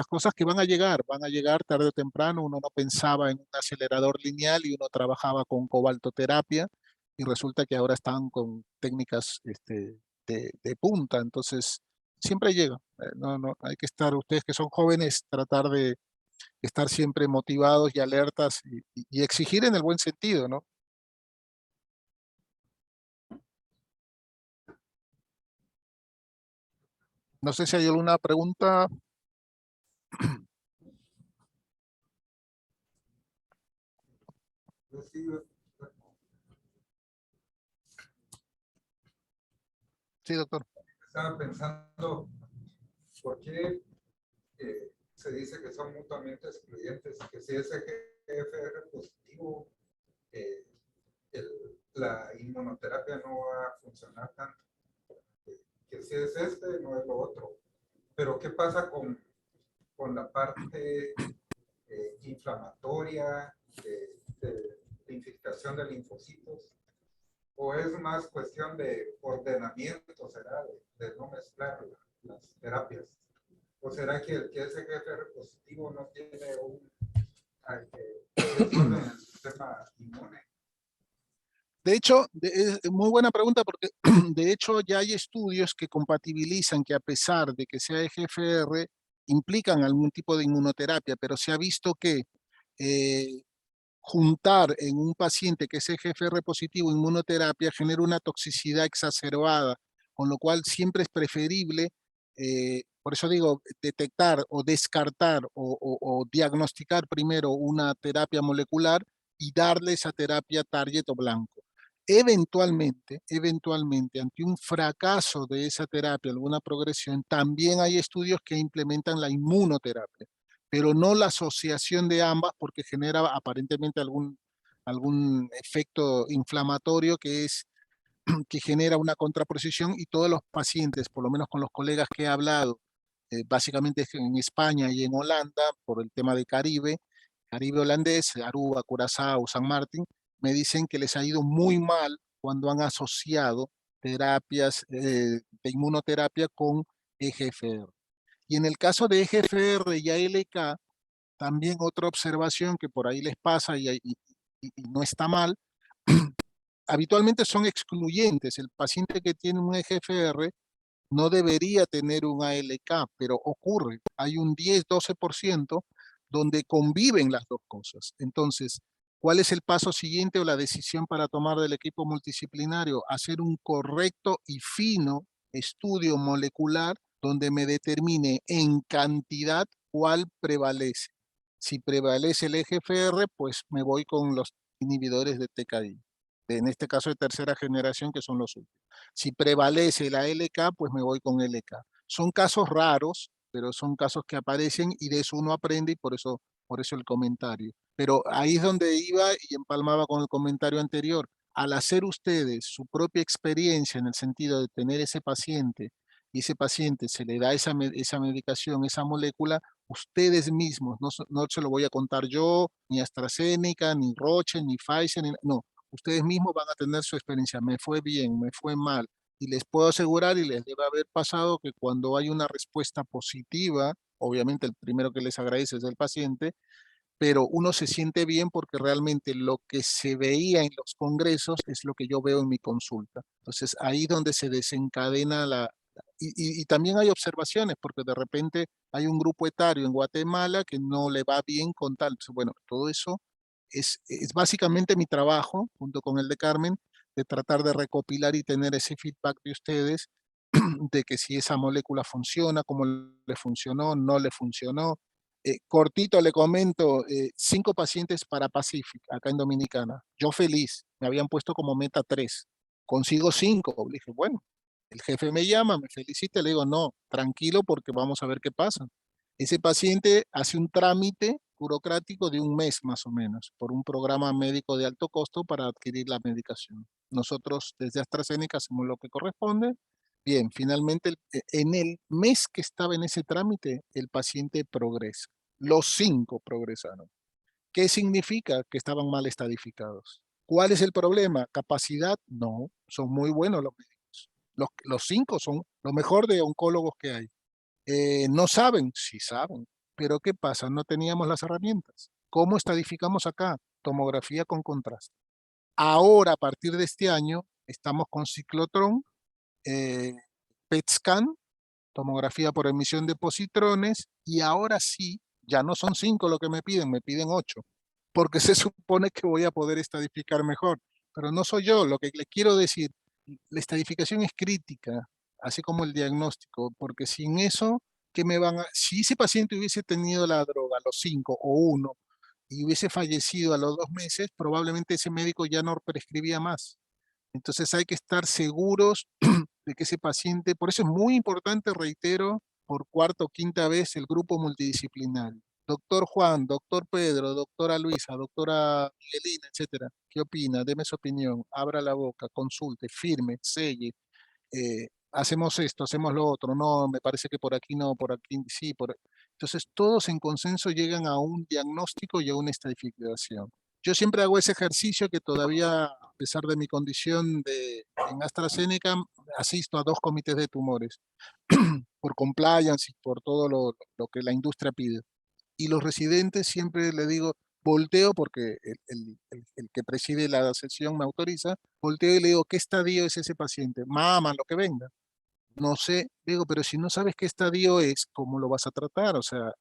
cosas que van a llegar tarde o temprano. Uno no pensaba en un acelerador lineal y uno trabajaba con cobaltoterapia y resulta que ahora están con técnicas de punta, entonces siempre llega. No, hay que estar, ustedes que son jóvenes, tratar de estar siempre motivados y alertas y exigir en el buen sentido, ¿no? No sé si hay alguna pregunta. Sí, doctor. Estaba pensando, ¿por qué se dice que son mutuamente excluyentes? Que si es GFR positivo, eh, la inmunoterapia no va a funcionar tanto. Que si es no es lo otro. Pero ¿qué pasa con la parte inflamatoria, de infiltración de linfocitos? ¿O es más cuestión de ordenamiento, será, de no mezclar las terapias? ¿O será que el que es GFR positivo no tiene un desorden en el sistema inmune? De hecho, es muy buena pregunta porque de hecho ya hay estudios que compatibilizan que a pesar de que sea GFR, implican algún tipo de inmunoterapia, pero se ha visto que juntar en un paciente que es GFR positivo inmunoterapia genera una toxicidad exacerbada, con lo cual siempre es preferible, por eso digo, detectar o descartar o diagnosticar primero una terapia molecular y darle esa terapia target o blanco. Eventualmente, ante un fracaso de esa terapia, alguna progresión, también hay estudios que implementan la inmunoterapia, pero no la asociación de ambas porque genera aparentemente algún efecto inflamatorio que genera una contraposición, y todos los pacientes, por lo menos con los colegas que he hablado, básicamente en España y en Holanda, por el tema de Caribe holandés, Aruba, Curazao, San Martín, me dicen que les ha ido muy mal cuando han asociado terapias de inmunoterapia con EGFR. Y en el caso de EGFR y ALK, también otra observación que por ahí les pasa y no está mal, habitualmente son excluyentes. El paciente que tiene un EGFR no debería tener un ALK, pero ocurre. Hay un 10-12% donde conviven las dos cosas. Entonces, ¿cuál es el paso siguiente o la decisión para tomar del equipo multidisciplinario? Hacer un correcto y fino estudio molecular donde me determine en cantidad cuál prevalece. Si prevalece el EGFR, pues me voy con los inhibidores de TKI. En este caso de tercera generación, que son los últimos. Si prevalece la LK, pues me voy con LK. Son casos raros, pero son casos que aparecen y de eso uno aprende, y por eso el comentario. Pero ahí es donde iba y empalmaba con el comentario anterior. Al hacer ustedes su propia experiencia en el sentido de tener ese paciente y ese paciente se le da esa medicación, esa molécula, ustedes mismos, no se lo voy a contar yo, ni AstraZeneca, ni Roche, ni Pfizer, no, ustedes mismos van a tener su experiencia. Me fue bien, me fue mal. Y les puedo asegurar, y les debe haber pasado, que cuando hay una respuesta positiva, obviamente el primero que les agradece es el paciente, pero uno se siente bien porque realmente lo que se veía en los congresos es lo que yo veo en mi consulta. Entonces ahí es donde se desencadena y también hay observaciones, porque de repente hay un grupo etario en Guatemala que no le va bien con tal. Bueno, todo eso es básicamente mi trabajo, junto con el de Carmen, de tratar de recopilar y tener ese feedback de ustedes de que si esa molécula funciona, cómo le funcionó, no le funcionó. Cortito le comento, 5 pacientes para Pacific, acá en Dominicana. Yo feliz, me habían puesto como meta 3. Consigo 5. Le dije, bueno, el jefe me llama, me felicita, le digo, no, tranquilo porque vamos a ver qué pasa. Ese paciente hace un trámite burocrático de un mes más o menos, por un programa médico de alto costo para adquirir la medicación. Nosotros desde AstraZeneca hacemos lo que corresponde. Bien, finalmente en el mes que estaba en ese trámite, el paciente progresa. Los 5 progresaron. ¿Qué significa? Que estaban mal estadificados. ¿Cuál es el problema? ¿Capacidad? No, son muy buenos los médicos. Los 5 son lo mejor de oncólogos que hay. ¿No saben? Sí saben. Pero ¿qué pasa? No teníamos las herramientas. ¿Cómo estadificamos acá? Tomografía con contraste. Ahora, a partir de este año, estamos con ciclotrón, PET scan, tomografía por emisión de positrones, y ahora sí, ya no son 5 lo que me piden 8, porque se supone que voy a poder estadificar mejor. Pero no soy yo, lo que le quiero decir, la estadificación es crítica, así como el diagnóstico, porque sin eso, ¿qué me van a...? Si ese paciente hubiese tenido la droga, los 5 o 1, y hubiese fallecido a los 2 meses, probablemente ese médico ya no prescribía más. Entonces hay que estar seguros de que ese paciente, por eso es muy importante, reitero, por cuarta o quinta vez, el grupo multidisciplinario. Doctor Juan, doctor Pedro, doctora Luisa, doctora Miguelina, etcétera. ¿Qué opina? Deme su opinión, abra la boca, consulte, firme, selle. Hacemos esto, hacemos lo otro. No, me parece que por aquí no, por aquí sí. Entonces todos en consenso llegan a un diagnóstico y a una estadificación. Yo siempre hago ese ejercicio que todavía, a pesar de mi condición en AstraZeneca, asisto a 2 comités de tumores, por compliance y por todo lo que la industria pide. Y los residentes siempre le digo, volteo porque el que preside la sesión me autoriza, volteo y le digo, ¿qué estadio es ese paciente? Mama, lo que venga. No sé, digo, pero si no sabes qué estadio es, ¿cómo lo vas a tratar? O sea,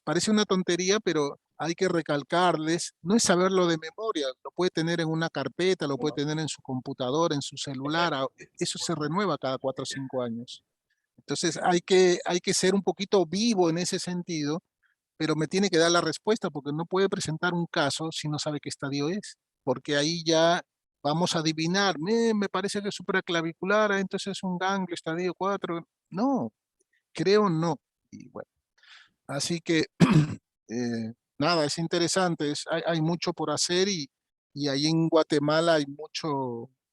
parece una tontería, pero hay que recalcarles, no es saberlo de memoria, lo puede tener en una carpeta, lo puede tener en su computadora, en su celular, eso se renueva cada 4 o 5 años. Entonces hay que ser un poquito vivo en ese sentido, pero me tiene que dar la respuesta porque no puede presentar un caso si no sabe qué estadio es, porque ahí ya vamos a adivinar, me parece que es supraclavicular, entonces es un ganglio, estadio 4. No, creo no. Y bueno, así que nada, es interesante, hay mucho por hacer y ahí en Guatemala hay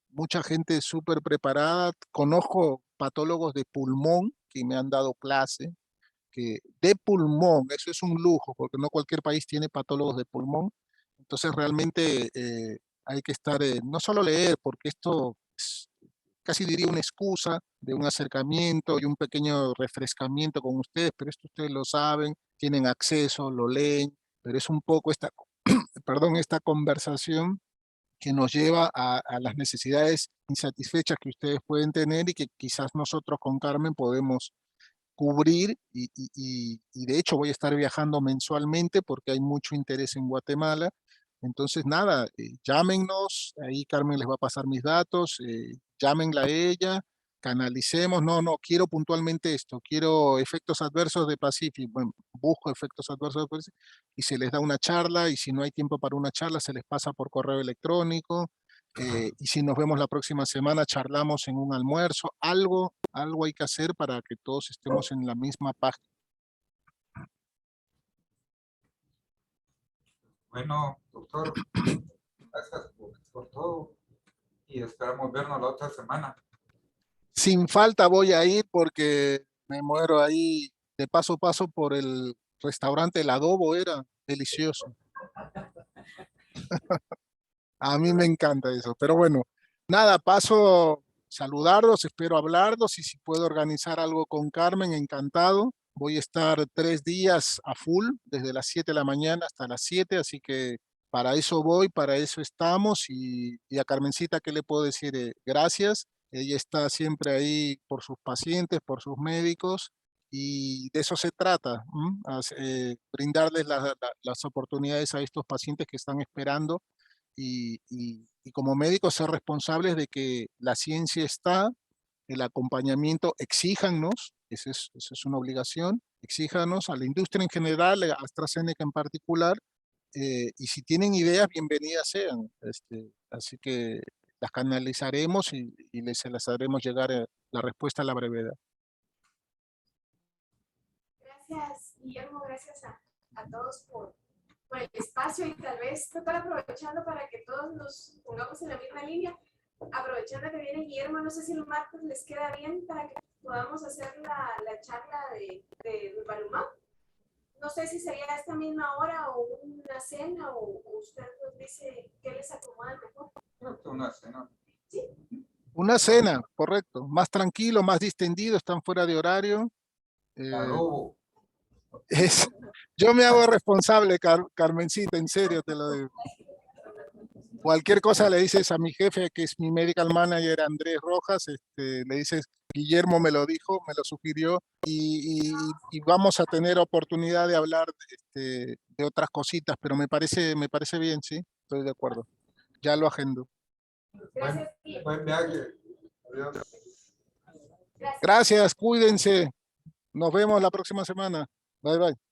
mucha gente súper preparada. Conozco patólogos de pulmón que me han dado clase, que de pulmón, eso es un lujo, porque no cualquier país tiene patólogos de pulmón. Entonces realmente hay que estar, no solo leer, porque esto es, casi diría una excusa de un acercamiento y un pequeño refrescamiento con ustedes, pero esto ustedes lo saben, tienen acceso, lo leen, pero es un poco esta, perdón, esta conversación que nos lleva a las necesidades insatisfechas que ustedes pueden tener y que quizás nosotros con Carmen podemos cubrir y de hecho voy a estar viajando mensualmente porque hay mucho interés en Guatemala. Entonces, nada, llámennos, ahí Carmen les va a pasar mis datos, llámenla a ella, canalicemos, no, quiero puntualmente esto, quiero efectos adversos de Pacific, bueno, busco efectos adversos de Pacific y se les da una charla y si no hay tiempo para una charla se les pasa por correo electrónico. Y si nos vemos la próxima semana, charlamos en un almuerzo, algo hay que hacer para que todos estemos en la misma página. Bueno, doctor, gracias por todo y esperamos vernos la otra semana. Sin falta voy a ir porque me muero ahí de paso a paso por el restaurante El Adobo, era delicioso. A mí me encanta eso, pero bueno, nada, paso saludarlos, espero hablarlos y si puedo organizar algo con Carmen, encantado. Voy a estar 3 días a full, desde las 7 de la mañana hasta las 7, así que para eso voy, para eso estamos y a Carmencita, ¿qué le puedo decir? Gracias, ella está siempre ahí por sus pacientes, por sus médicos y de eso se trata, brindarles las oportunidades a estos pacientes que están esperando y como médicos ser responsables de que la ciencia está, el acompañamiento, exíjanos, esa es una obligación, exíjanos a la industria en general, a AstraZeneca en particular, y si tienen ideas, bienvenidas sean. Así que las canalizaremos y se las haremos llegar la respuesta a la brevedad. Gracias, Guillermo, gracias a todos por el espacio y tal vez estar aprovechando para que todos nos pongamos en la misma línea. Aprovechando que viene Guillermo, no sé si el martes les queda bien para que podamos hacer la charla de Durvalumab. No sé si sería a esta misma hora o una cena o usted nos dice qué les acomoda mejor. Creo que una cena. Sí. Una cena, correcto. Más tranquilo, más distendido, están fuera de horario. Adobo. Yo me hago responsable, Carmencita, en serio te lo digo. Cualquier cosa le dices a mi jefe, que es mi medical manager Andrés Rojas, le dices, Guillermo me lo dijo, me lo sugirió, y vamos a tener oportunidad de hablar de otras cositas, pero me parece bien, sí, estoy de acuerdo. Ya lo agendo. Gracias. Buen viaje. Adiós. Gracias, cuídense. Nos vemos la próxima semana. Bye, bye.